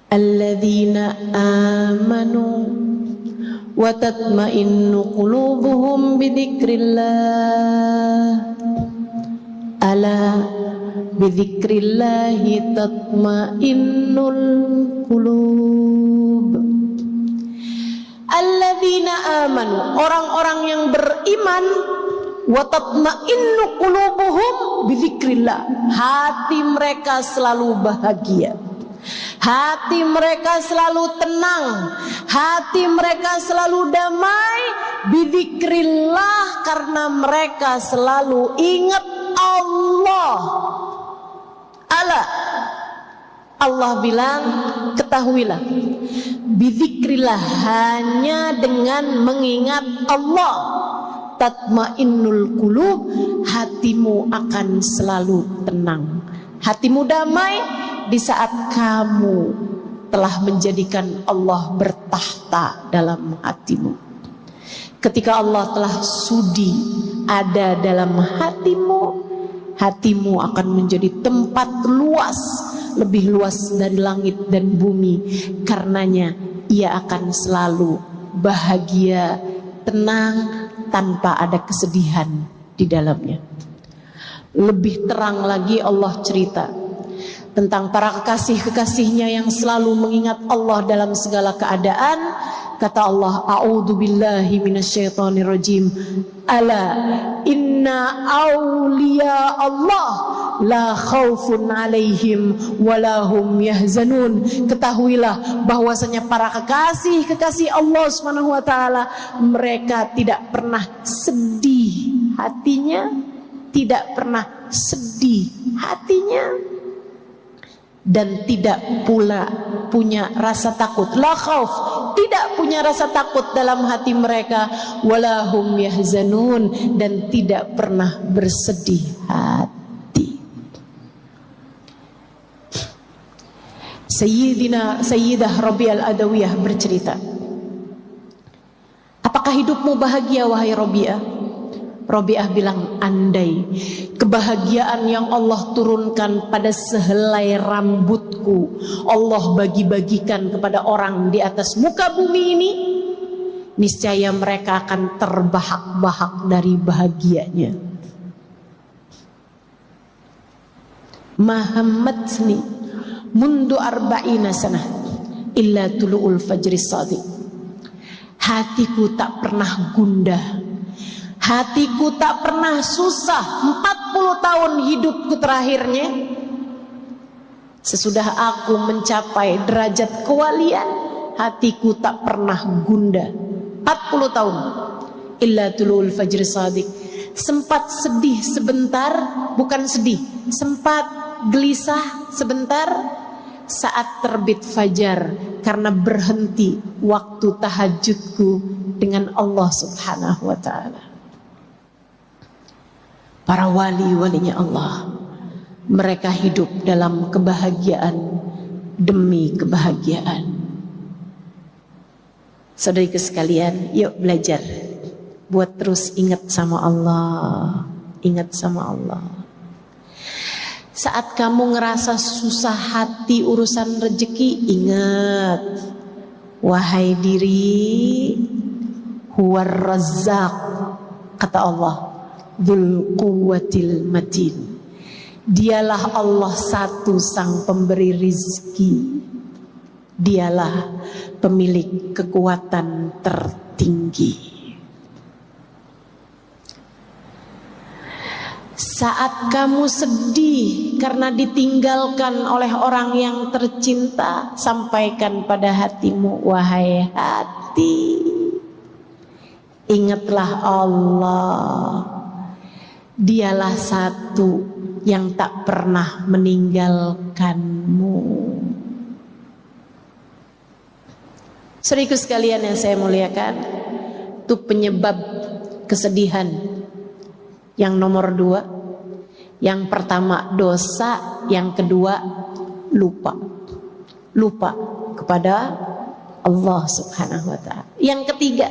Alladzina amanu wa tatma'innu qulubuhum bidzikrillah. Ala bidzikrillahi tatma'innul qulub. Alladzina amanu, orang-orang yang beriman, wa tatma'innu qulubuhum bidzikrillah, hati mereka selalu bahagia, hati mereka selalu tenang, hati mereka selalu damai, bidzikrillah, karena mereka selalu ingat Allah. Allah bilang, ketahuilah, bidzikrillah, hanya dengan mengingat Allah, tatmainnul qulub, hatimu akan selalu tenang, hatimu damai di saat kamu telah menjadikan Allah bertahta dalam hatimu. Ketika Allah telah sudi ada dalam hatimu, hatimu akan menjadi tempat luas, lebih luas dari langit dan bumi. Karenanya ia akan selalu bahagia, tenang, tanpa ada kesedihan di dalamnya. Lebih terang lagi Allah cerita tentang para kekasih-kekasihnya yang selalu mengingat Allah dalam segala keadaan. Kata Allah, A'udzu billahi minasyaitonir rajim. Ala inna awliya Allah la khaufun alaihim walahum yahzanun. Ketahuilah bahwasanya para kekasih-kekasih Allah Subhanahu wa taala, mereka tidak pernah sedih hatinya, tidak pernah sedih hatinya, dan tidak pula punya rasa takut. La khauf, tidak punya rasa takut dalam hati mereka. Walahum yahzanun, dan tidak pernah bersedih hati. Sayyidah Rabi'ah Adawiyah bercerita, apakah hidupmu bahagia wahai Rabi'ah? Rabi'ah bilang, andai kebahagiaan yang Allah turunkan pada sehelai rambutku Allah bagi-bagikan kepada orang di atas muka bumi ini, niscaya mereka akan terbahak-bahak dari bahagianya. Mahammatni mundu arba'ina sanah, illa tulu'ul fajri shadiq. Hatiku tak pernah gundah, hatiku tak pernah susah 40 tahun hidupku terakhirnya. Sesudah aku mencapai derajat kewalian, hatiku tak pernah gundah 40 tahun illa tulu'ul fajri shadiq. Sempat sedih sebentar, bukan sedih, sempat gelisah sebentar saat terbit fajar, karena berhenti waktu tahajudku dengan Allah Subhanahu wa ta'ala. Para wali-walinya Allah, mereka hidup dalam kebahagiaan demi kebahagiaan. Saudariku sekalian, yuk belajar buat terus ingat sama Allah, ingat sama Allah. Saat kamu ngerasa susah hati urusan rezeki, ingat, wahai diri, huwar razzaq, kata Allah, dzul quwwatil matin. Dialah Allah satu sang pemberi rizki, dialah pemilik kekuatan tertinggi. Saat kamu sedih karena ditinggalkan oleh orang yang tercinta, sampaikan pada hatimu, wahai hati, ingatlah Allah, dialah satu yang tak pernah meninggalkanmu. Saudaraku sekalian yang saya muliakan, itu penyebab kesedihan yang nomor 2. Yang pertama dosa, yang kedua lupa. Lupa kepada Allah Subhanahu wa ta'ala. Yang ketiga,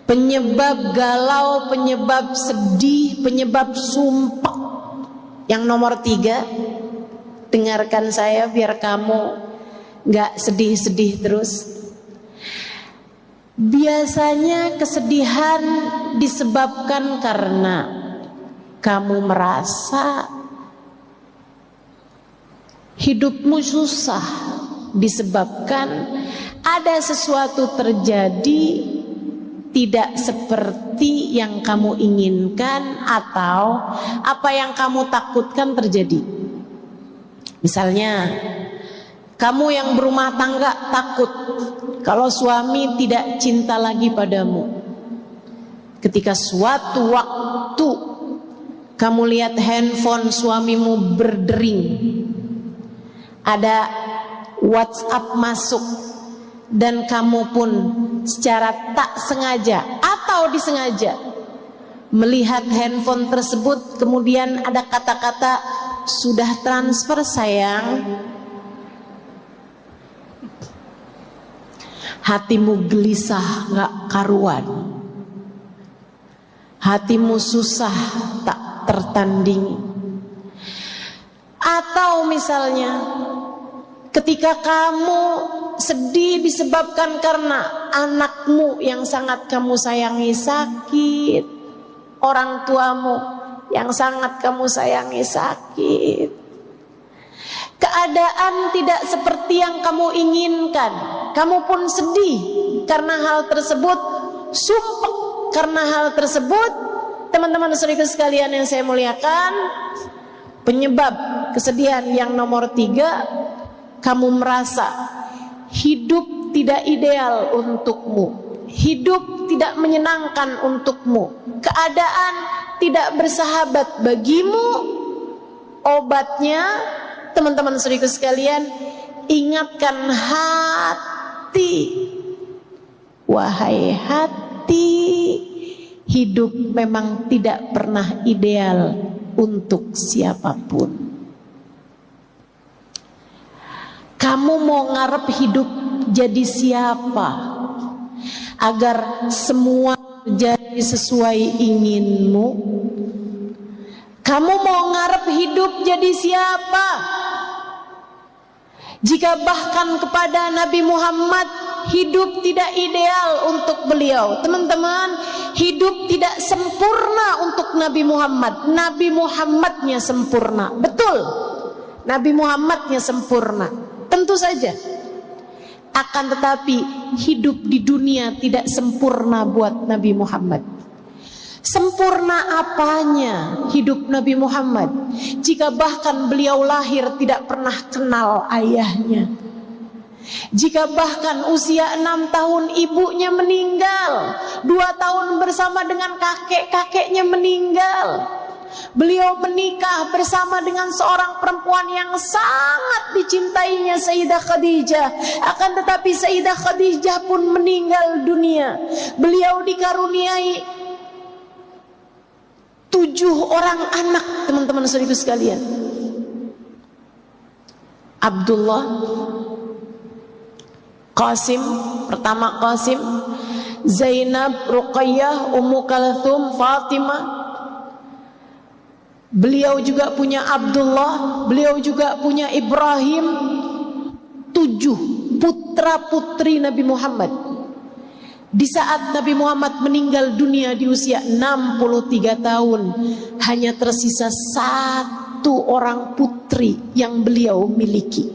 penyebab galau, penyebab sedih, penyebab sumpah. Yang nomor 3, dengarkan saya biar kamu gak sedih-sedih terus. Biasanya kesedihan disebabkan karena kamu merasa hidupmu susah, disebabkan ada sesuatu terjadi tidak seperti yang kamu inginkan atau apa yang kamu takutkan terjadi. Misalnya, kamu yang berumah tangga takut kalau suami tidak cinta lagi padamu. Ketika suatu waktu kamu lihat handphone suamimu berdering, ada WhatsApp masuk, dan kamu pun secara tak sengaja atau disengaja melihat handphone tersebut, kemudian ada kata-kata, sudah transfer sayang. Hatimu gelisah gak karuan, hatimu susah tak tertandingi. Atau misalnya ketika kamu sedih disebabkan karena anakmu yang sangat kamu sayangi sakit, orang tuamu yang sangat kamu sayangi sakit, keadaan tidak seperti yang kamu inginkan, kamu pun sedih karena hal tersebut, sumpah karena hal tersebut. Teman-teman saudara sekalian yang saya muliakan, penyebab kesedihan yang nomor 3, kamu merasa hidup tidak ideal untukmu, hidup tidak menyenangkan untukmu, keadaan tidak bersahabat bagimu. Obatnya, teman-teman saudara sekalian, ingatkan hati, wahai hati, hidup memang tidak pernah ideal untuk siapapun. Kamu mau ngarep hidup jadi siapa agar semua jadi sesuai inginmu? Kamu mau ngarep hidup jadi siapa jika bahkan kepada Nabi Muhammad hidup tidak ideal untuk beliau? Teman-teman, hidup tidak sempurna untuk Nabi Muhammad. Nabi Muhammadnya sempurna, betul, Nabi Muhammadnya sempurna, tentu saja. Akan tetapi hidup di dunia tidak sempurna buat Nabi Muhammad. Sempurna apanya hidup Nabi Muhammad jika bahkan beliau lahir tidak pernah kenal ayahnya? Jika bahkan usia 6 tahun ibunya meninggal, 2 tahun bersama dengan kakek-kakeknya meninggal. Beliau menikah bersama dengan seorang perempuan yang sangat dicintainya, Sayyidah Khadijah. Akan tetapi Sayyidah Khadijah pun meninggal dunia. Beliau dikaruniai 7 orang anak, teman-teman saudaraku sekalian. Abdullah, Qasim, pertama Qasim, Zainab, Ruqayyah, Ummu Kalthum, Fatimah. Beliau juga punya Abdullah, beliau juga punya Ibrahim. 7 putra putri Nabi Muhammad. Di saat Nabi Muhammad meninggal dunia di usia 63 tahun, hanya tersisa 1 orang putri yang beliau miliki.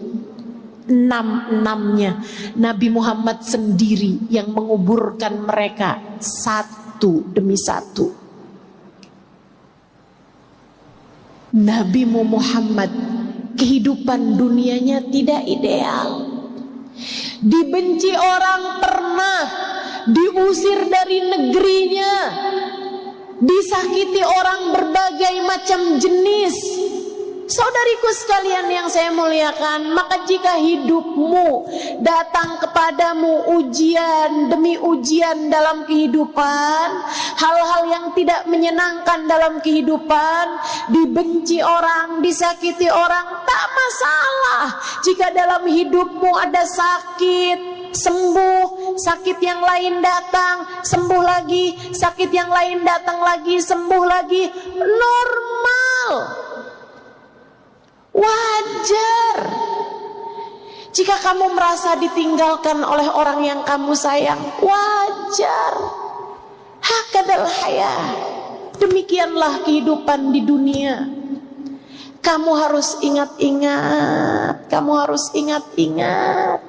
6-6-nya Nabi Muhammad sendiri yang menguburkan mereka satu demi satu. Nabi Muhammad kehidupan dunianya tidak ideal. Dibenci orang pernah, diusir dari negerinya, disakiti orang berbagai macam jenis. Saudariku sekalian yang saya muliakan, maka jika hidupmu datang kepadamu ujian demi ujian dalam kehidupan, hal-hal yang tidak menyenangkan dalam kehidupan, dibenci orang, disakiti orang, tak masalah. Jika dalam hidupmu ada sakit, sembuh, sakit yang lain datang, sembuh lagi, sakit yang lain datang lagi, sembuh lagi, normal. Wajar. Jika kamu merasa ditinggalkan oleh orang yang kamu sayang, wajar. Hakadal hayah. Demikianlah kehidupan di dunia. Kamu harus ingat-ingat, kamu harus ingat-ingat.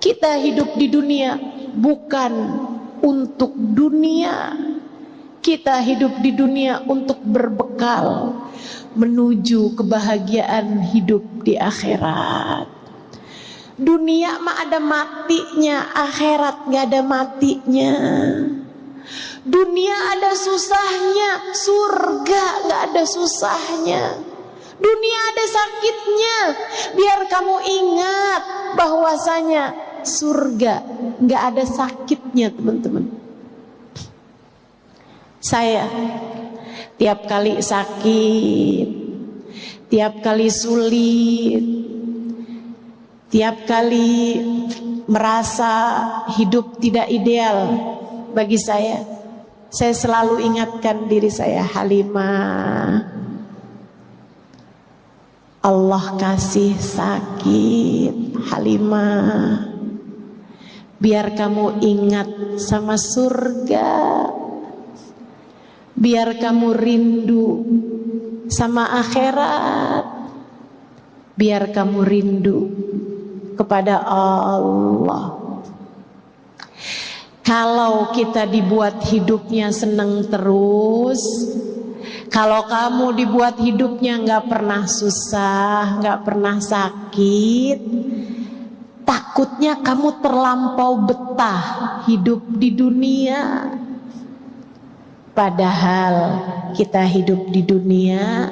Kita hidup di dunia bukan untuk dunia. Kita hidup di dunia untuk berbekal menuju kebahagiaan hidup di akhirat. Dunia mah ada matinya, akhirat gak ada matinya. Dunia ada susahnya, surga gak ada susahnya. Dunia ada sakitnya, biar kamu ingat bahwasanya surga gak ada sakitnya, teman-teman. Saya tiap kali sakit, tiap kali sulit, tiap kali merasa hidup tidak ideal bagi saya selalu ingatkan diri saya, Halimah, Allah kasih sakit, Halimah, biar kamu ingat sama surga, biar kamu rindu sama akhirat, biar kamu rindu kepada Allah. Kalau kita dibuat hidupnya seneng terus, kalau kamu dibuat hidupnya gak pernah susah, gak pernah sakit, takutnya kamu terlampau betah hidup di dunia. Padahal kita hidup di dunia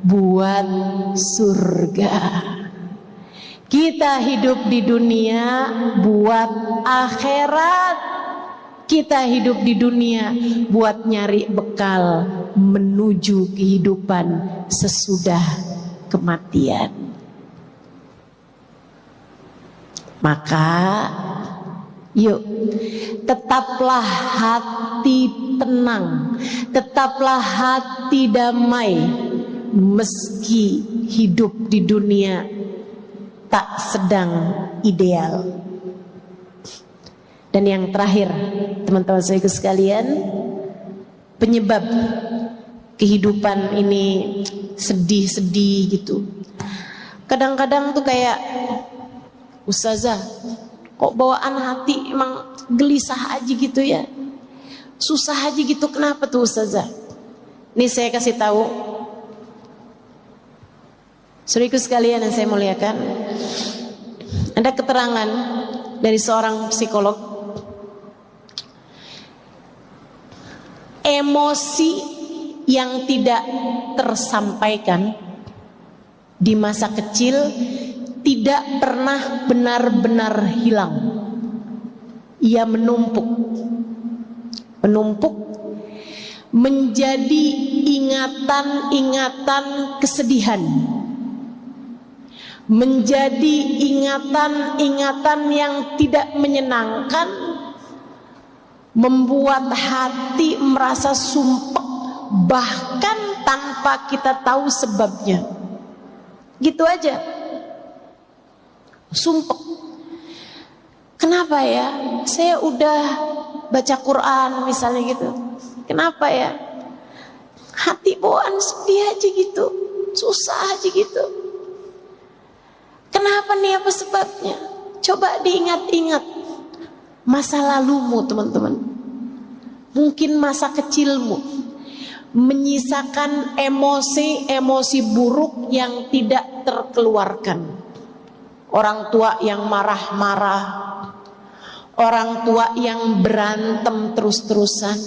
buat surga. Kita hidup di dunia buat akhirat. Kita hidup di dunia buat nyari bekal menuju kehidupan sesudah kematian. Maka yuk, tetaplah hati tenang, tetaplah hati damai, meski hidup di dunia tak sedang ideal. Dan yang terakhir, teman-teman saya sekalian, penyebab kehidupan ini sedih-sedih gitu. Kadang-kadang tuh kayak, ustazah, Kok bawaan hati emang gelisah aja gitu ya, susah aja gitu. Kenapa tuh Ustazah? Nih saya kasih tahu, saudaraku sekalian yang saya muliakan, ada keterangan dari seorang psikolog. Emosi yang tidak tersampaikan di masa kecil tidak pernah benar-benar hilang. Ia menumpuk menjadi ingatan-ingatan kesedihan, menjadi ingatan-ingatan yang tidak menyenangkan, membuat hati merasa sumpek bahkan tanpa kita tahu sebabnya. Gitu aja, sumpek. Kenapa ya? Saya udah baca Quran misalnya gitu, kenapa ya? Hati bawaan sedih aja gitu, susah aja gitu. Kenapa nih, apa sebabnya? Coba diingat-ingat masa lalumu teman-teman. Mungkin masa kecilmu menyisakan emosi-emosi buruk yang tidak terkeluarkan. Orang tua yang marah-marah, orang tua yang berantem terus-terusan,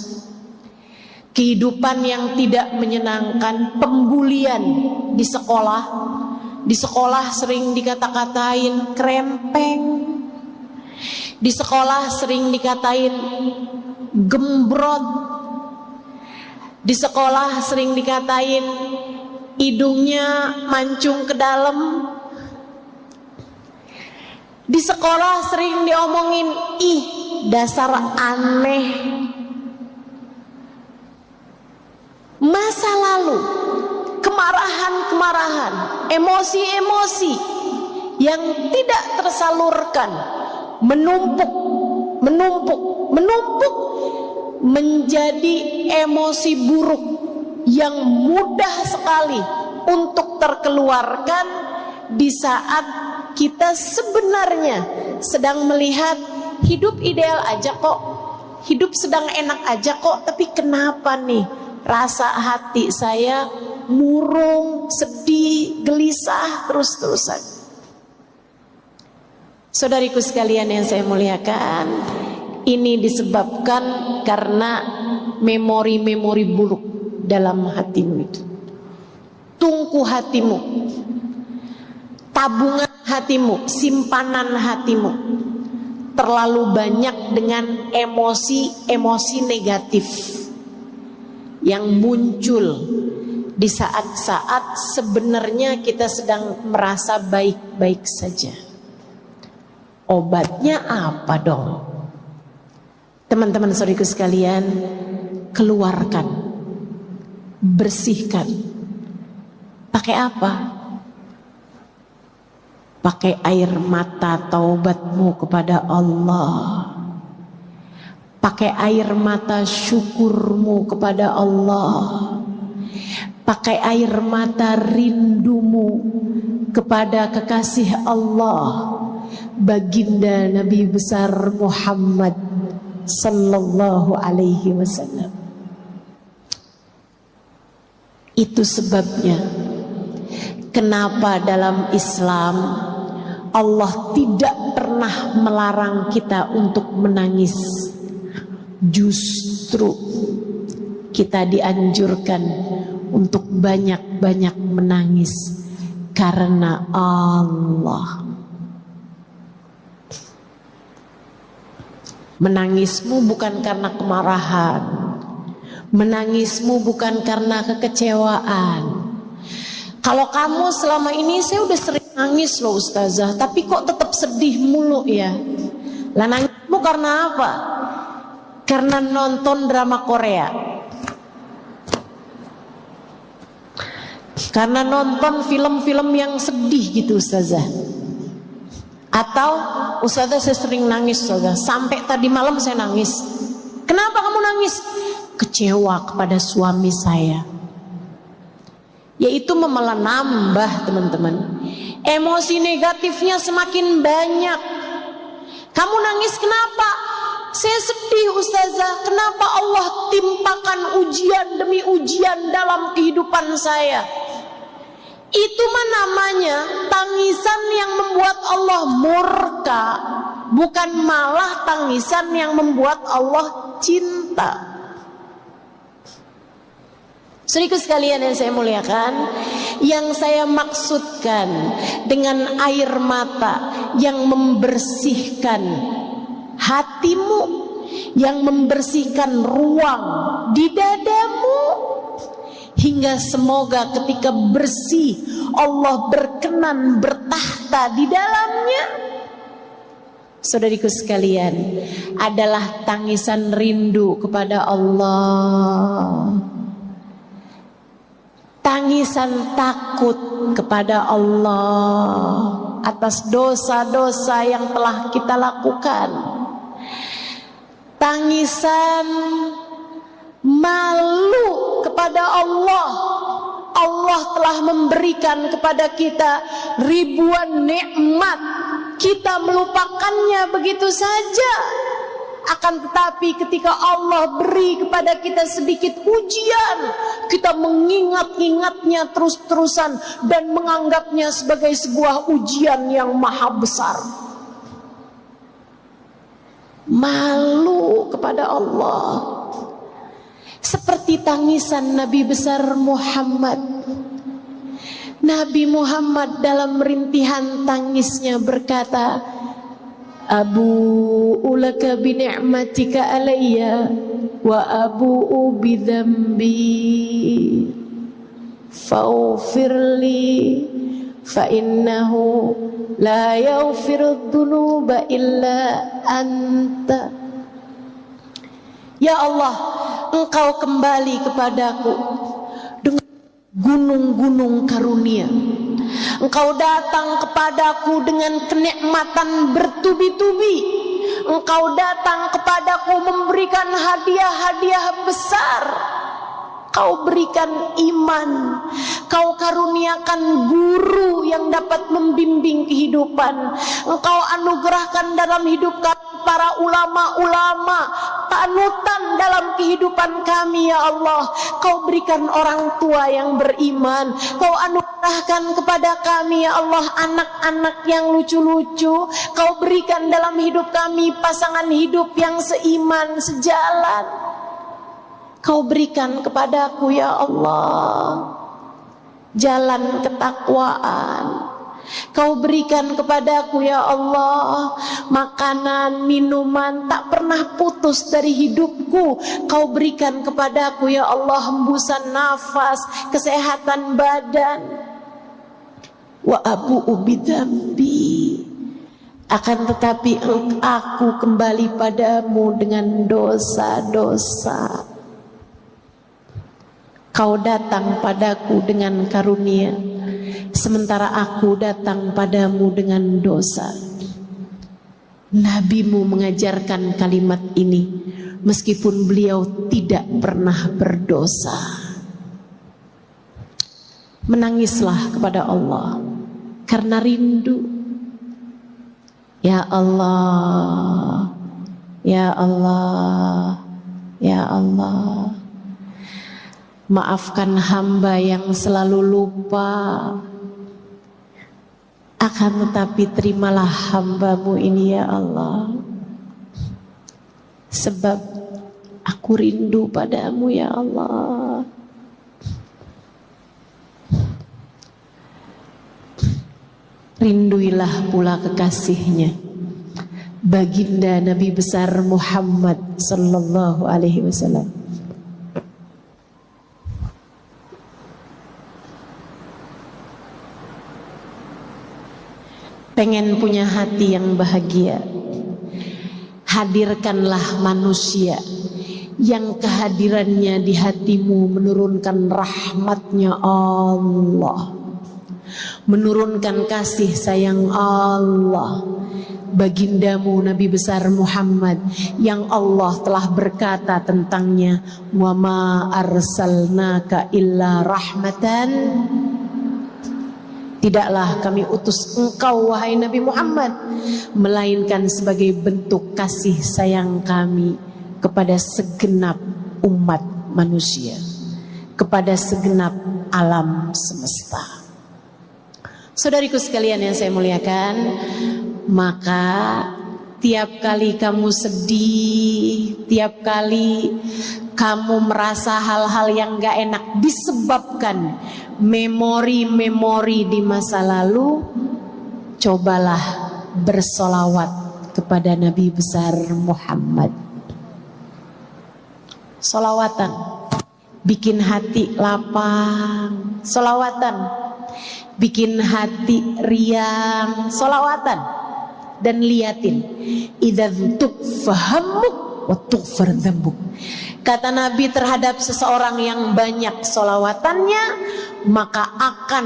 kehidupan yang tidak menyenangkan, pembulian di sekolah. Di sekolah sering dikata-katain krempeng, di sekolah sering dikatain gembrot, di sekolah sering dikatain hidungnya mancung ke dalam, di sekolah sering diomongin, ih dasar aneh. Masa lalu, kemarahan-kemarahan, emosi-emosi yang tidak tersalurkan menumpuk menjadi emosi buruk yang mudah sekali untuk terkeluarkan di saat kita sebenarnya sedang melihat hidup ideal aja kok, hidup sedang enak aja kok, tapi kenapa nih rasa hati saya murung, sedih, gelisah terus-terusan. Saudariku sekalian yang saya muliakan, ini disebabkan karena memori-memori buruk dalam hatimu itu. Tungku hatimu, tabungan hatimu, simpanan hatimu terlalu banyak dengan emosi-emosi negatif yang muncul di saat-saat sebenarnya kita sedang merasa baik-baik saja. Obatnya apa dong? Teman-teman saudariku sekalian, keluarkan, bersihkan. Pakai apa? Pakai air mata taubatmu kepada Allah. Pakai air mata syukurmu kepada Allah. Pakai air mata rindumu kepada kekasih Allah, baginda Nabi besar Muhammad sallallahu alaihi wasallam. Itu sebabnya kenapa dalam Islam Allah tidak pernah melarang kita untuk menangis. Justru kita dianjurkan untuk banyak-banyak menangis karena Allah. Menangismu bukan karena kemarahan, menangismu bukan karena kekecewaan. Kalau kamu selama ini, saya udah sering nangis loh Ustazah, tapi kok tetap sedih mulu ya. Lah nangismu karena apa? Karena nonton drama Korea, karena nonton film-film yang sedih gitu Ustazah. Atau Ustazah saya sering nangis Ustazah, sampai tadi malam saya nangis. Kenapa kamu nangis? Kecewa kepada suami saya. Yaitu malah nambah teman-teman. Emosi negatifnya semakin banyak. Kamu nangis kenapa? Saya sedih Ustazah, kenapa Allah timpakan ujian demi ujian dalam kehidupan saya? Itu mah namanya tangisan yang membuat Allah murka, bukan malah tangisan yang membuat Allah cinta. Saudaraku sekalian yang saya muliakan, yang saya maksudkan dengan air mata yang membersihkan hatimu, yang membersihkan ruang di dadamu, hingga semoga ketika bersih Allah berkenan bertahta di dalamnya. Saudariku sekalian, adalah tangisan rindu kepada Allah, tangisan takut kepada Allah atas dosa-dosa yang telah kita lakukan, tangisan malu kepada Allah. Allah telah memberikan kepada kita ribuan nikmat, kita melupakannya begitu saja. Akan tetapi ketika Allah beri kepada kita sedikit ujian, kita mengingat-ingatnya terus-terusan dan menganggapnya sebagai sebuah ujian yang maha besar. Malu kepada Allah, seperti tangisan Nabi besar Muhammad. Nabi Muhammad dalam rintihan tangisnya berkata, Abu'u laka bi ni'matika alayya wa abu'u bi dhanbi faghfirli fa innahu la yaghfiru dhunuba illa anta. Ya Allah, Engkau kembali kepadaku dengan gunung-gunung karunia. Engkau datang kepadaku dengan kenikmatan bertubi-tubi. Engkau datang kepadaku memberikan hadiah-hadiah besar. Kau berikan iman, Kau karuniakan guru yang dapat membimbing kehidupan. Engkau anugerahkan dalam hidup kami para ulama-ulama, panutan dalam kehidupan kami ya Allah. Kau berikan orang tua yang beriman. Kau anugerahkan kepada kami ya Allah anak-anak yang lucu-lucu. Kau berikan dalam hidup kami pasangan hidup yang seiman, sejalan. Kau berikan kepadaku ya Allah jalan ketakwaan. Kau berikan kepadaku ya Allah makanan, minuman tak pernah putus dari hidupku. Kau berikan kepadaku ya Allah hembusan nafas, kesehatan badan. Wa abu'u bidzambi, akan tetapi aku kembali padamu dengan dosa-dosa. Kau datang padaku dengan karunia, sementara aku datang padamu dengan dosa. Nabimu mengajarkan kalimat ini meskipun beliau tidak pernah berdosa. Menangislah kepada Allah karena rindu. Ya Allah, ya Allah, ya Allah, maafkan hamba yang selalu lupa. Akan tetapi terimalah hambamu ini ya Allah, sebab aku rindu padamu ya Allah. Rinduilah pula kekasihnya, baginda Nabi besar Muhammad sallallahu alaihi wasallam. Pengen punya hati yang bahagia, hadirkanlah manusia yang kehadirannya di hatimu menurunkan rahmatnya Allah, menurunkan kasih sayang Allah. Bagindamu Nabi besar Muhammad yang Allah telah berkata tentangnya, wa ma arsalnaka illa rahmatan Tidaklah kami utus engkau wahai Nabi Muhammad melainkan sebagai bentuk kasih sayang kami kepada segenap umat manusia, kepada segenap alam semesta. Saudariku sekalian yang saya muliakan, maka tiap kali kamu sedih, tiap kali kamu merasa hal-hal yang gak enak disebabkan memori-memori di masa lalu, cobalah bersolawat kepada Nabi besar Muhammad. Solawatan bikin hati lapang, solawatan bikin hati riang, solawatan. Dan liatin, idza tukfahamuk wa tughfar dzambuk. Kata Nabi terhadap seseorang yang banyak solawatannya, maka akan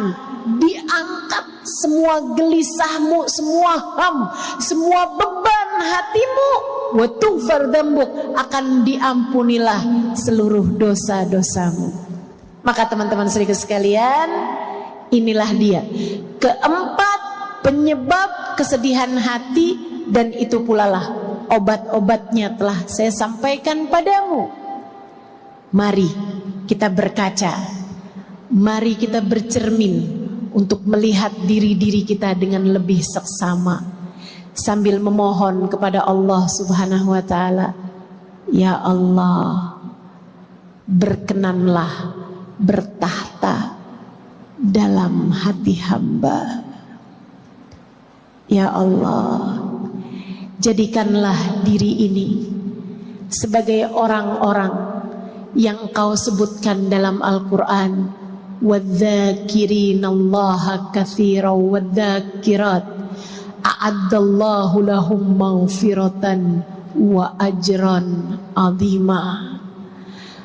diangkat semua gelisahmu, semua ham, semua beban hatimu, wa tughfar dzambuk, akan diampunilah seluruh dosa-dosamu. Maka teman-teman saudara sekalian, inilah dia keempat penyebab kesedihan hati, dan itu pula lah obat-obatnya telah saya sampaikan padamu. Mari kita berkaca, mari kita bercermin untuk melihat diri-diri kita dengan lebih seksama, sambil memohon kepada Allah Subhanahu wa Ta'ala, ya Allah, berkenanlah bertahta dalam hati hamba. Ya Allah, jadikanlah diri ini sebagai orang-orang yang Engkau sebutkan dalam Al-Quran, wadzakirinallaha katsiran wadzakirat a'addallahu lahum maghfiratan wa ajran azima.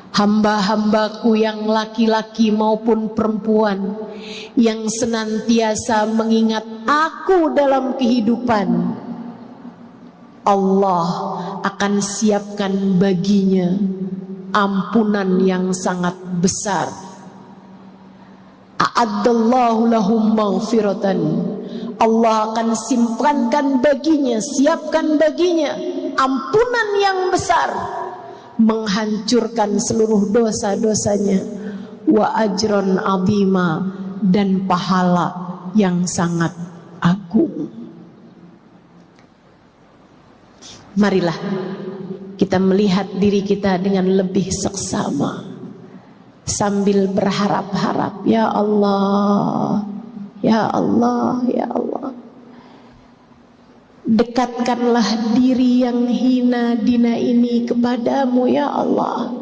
Hamba-hambaku yang laki-laki maupun perempuan yang senantiasa mengingat aku dalam kehidupan, Allah akan siapkan baginya ampunan yang sangat besar. A'addallahu lahum maghfiratan, Allah akan simpankan baginya, siapkan baginya ampunan yang besar, menghancurkan seluruh dosa-dosanya, wa ajron azima, dan pahala yang sangat agung. Marilah kita melihat diri kita dengan lebih seksama, sambil berharap-harap, ya Allah, ya Allah, ya Allah, dekatkanlah diri yang hina dina ini kepadamu, ya Allah.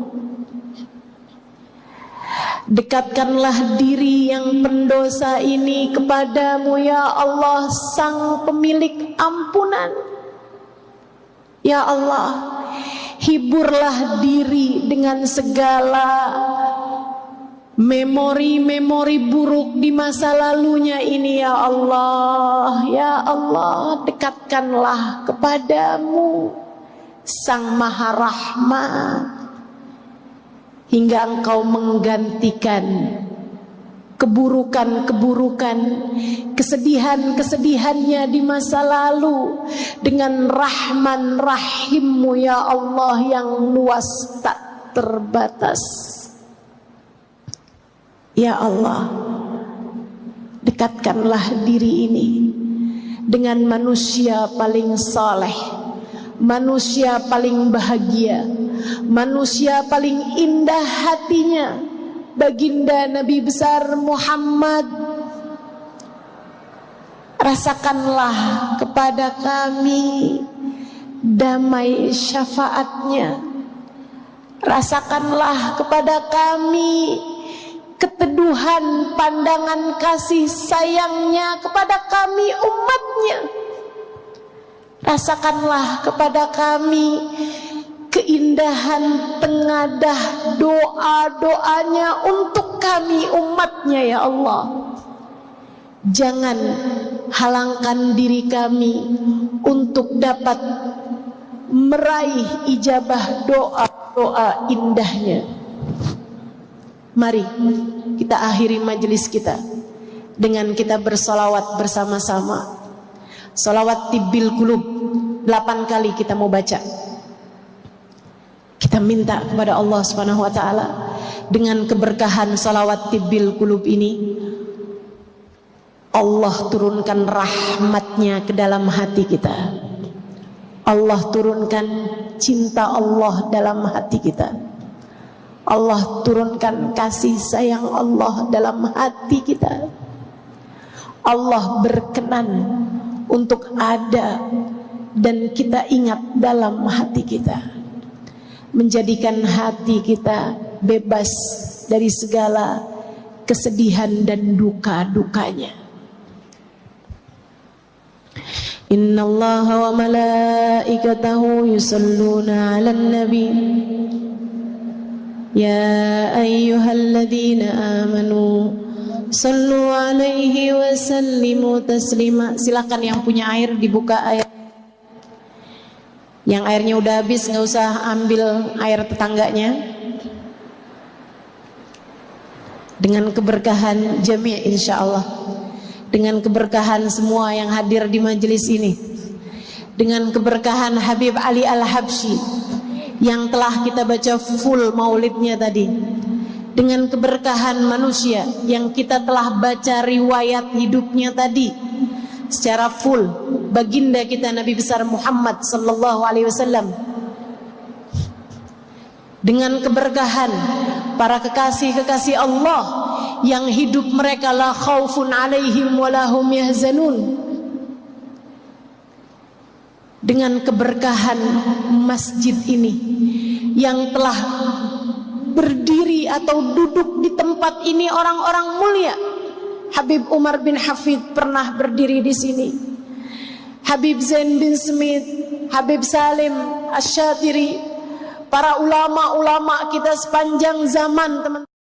Dekatkanlah diri yang pendosa ini kepadamu, ya Allah, sang pemilik ampunan. Ya Allah, hiburlah diri dengan segala memori-memori buruk di masa lalunya ini, ya Allah. Ya Allah, dekatkanlah kepadamu Sang Maha Rahmat, hingga Engkau menggantikan keburukan-keburukan, kesedihan-kesedihannya di masa lalu dengan Rahman Rahim-Mu, ya Allah, yang luas tak terbatas. Ya Allah, dekatkanlah diri ini dengan manusia paling saleh, manusia paling bahagia, manusia paling indah hatinya, baginda Nabi besar Muhammad. Rasakanlah kepada kami damai syafaatnya, rasakanlah kepada kami keteduhan pandangan kasih sayangnya kepada kami umatnya. Rasakanlah kepada kami keindahan tengadah doa-doanya untuk kami umatnya, ya Allah. Jangan halangkan diri kami untuk dapat meraih ijabah doa-doa indahnya. Mari kita akhiri majelis kita dengan kita bersolawat bersama-sama. Solawat tibbil qulub 8 kali kita mau baca. Kita minta kepada Allah Subhanahu wa taala dengan keberkahan solawat tibbil qulub ini, Allah turunkan rahmatnya ke dalam hati kita. Allah turunkan cinta Allah dalam hati kita. Allah turunkan kasih sayang Allah dalam hati kita. Allah berkenan untuk ada dan kita ingat dalam hati kita, menjadikan hati kita bebas dari segala kesedihan dan duka-dukanya. Innallaha wa malaikatahu yusalluna 'alan nabi ya ayyuhalladzina amanu sallu 'alaihi wa sallimu taslima. Silakan yang punya air dibuka air. Yang airnya udah habis nggak usah ambil air tetangganya. Dengan keberkahan jami' insyaallah, dengan keberkahan semua yang hadir di majelis ini, dengan keberkahan Habib Ali Al-Habsyi yang telah kita baca full maulidnya tadi, dengan keberkahan manusia yang kita telah baca riwayat hidupnya tadi secara full, baginda kita Nabi besar Muhammad sallallahu alaihi wasallam, dengan keberkahan para kekasih-kekasih Allah yang hidup mereka la khaufun alaihim walahum yahzanun, dengan keberkahan masjid ini yang telah berdiri atau duduk di tempat ini orang-orang mulia. Habib Umar bin Hafid pernah berdiri di sini, Habib Zain bin Smith, Habib Salim Asy-Syatiri, para ulama-ulama kita sepanjang zaman, teman-teman.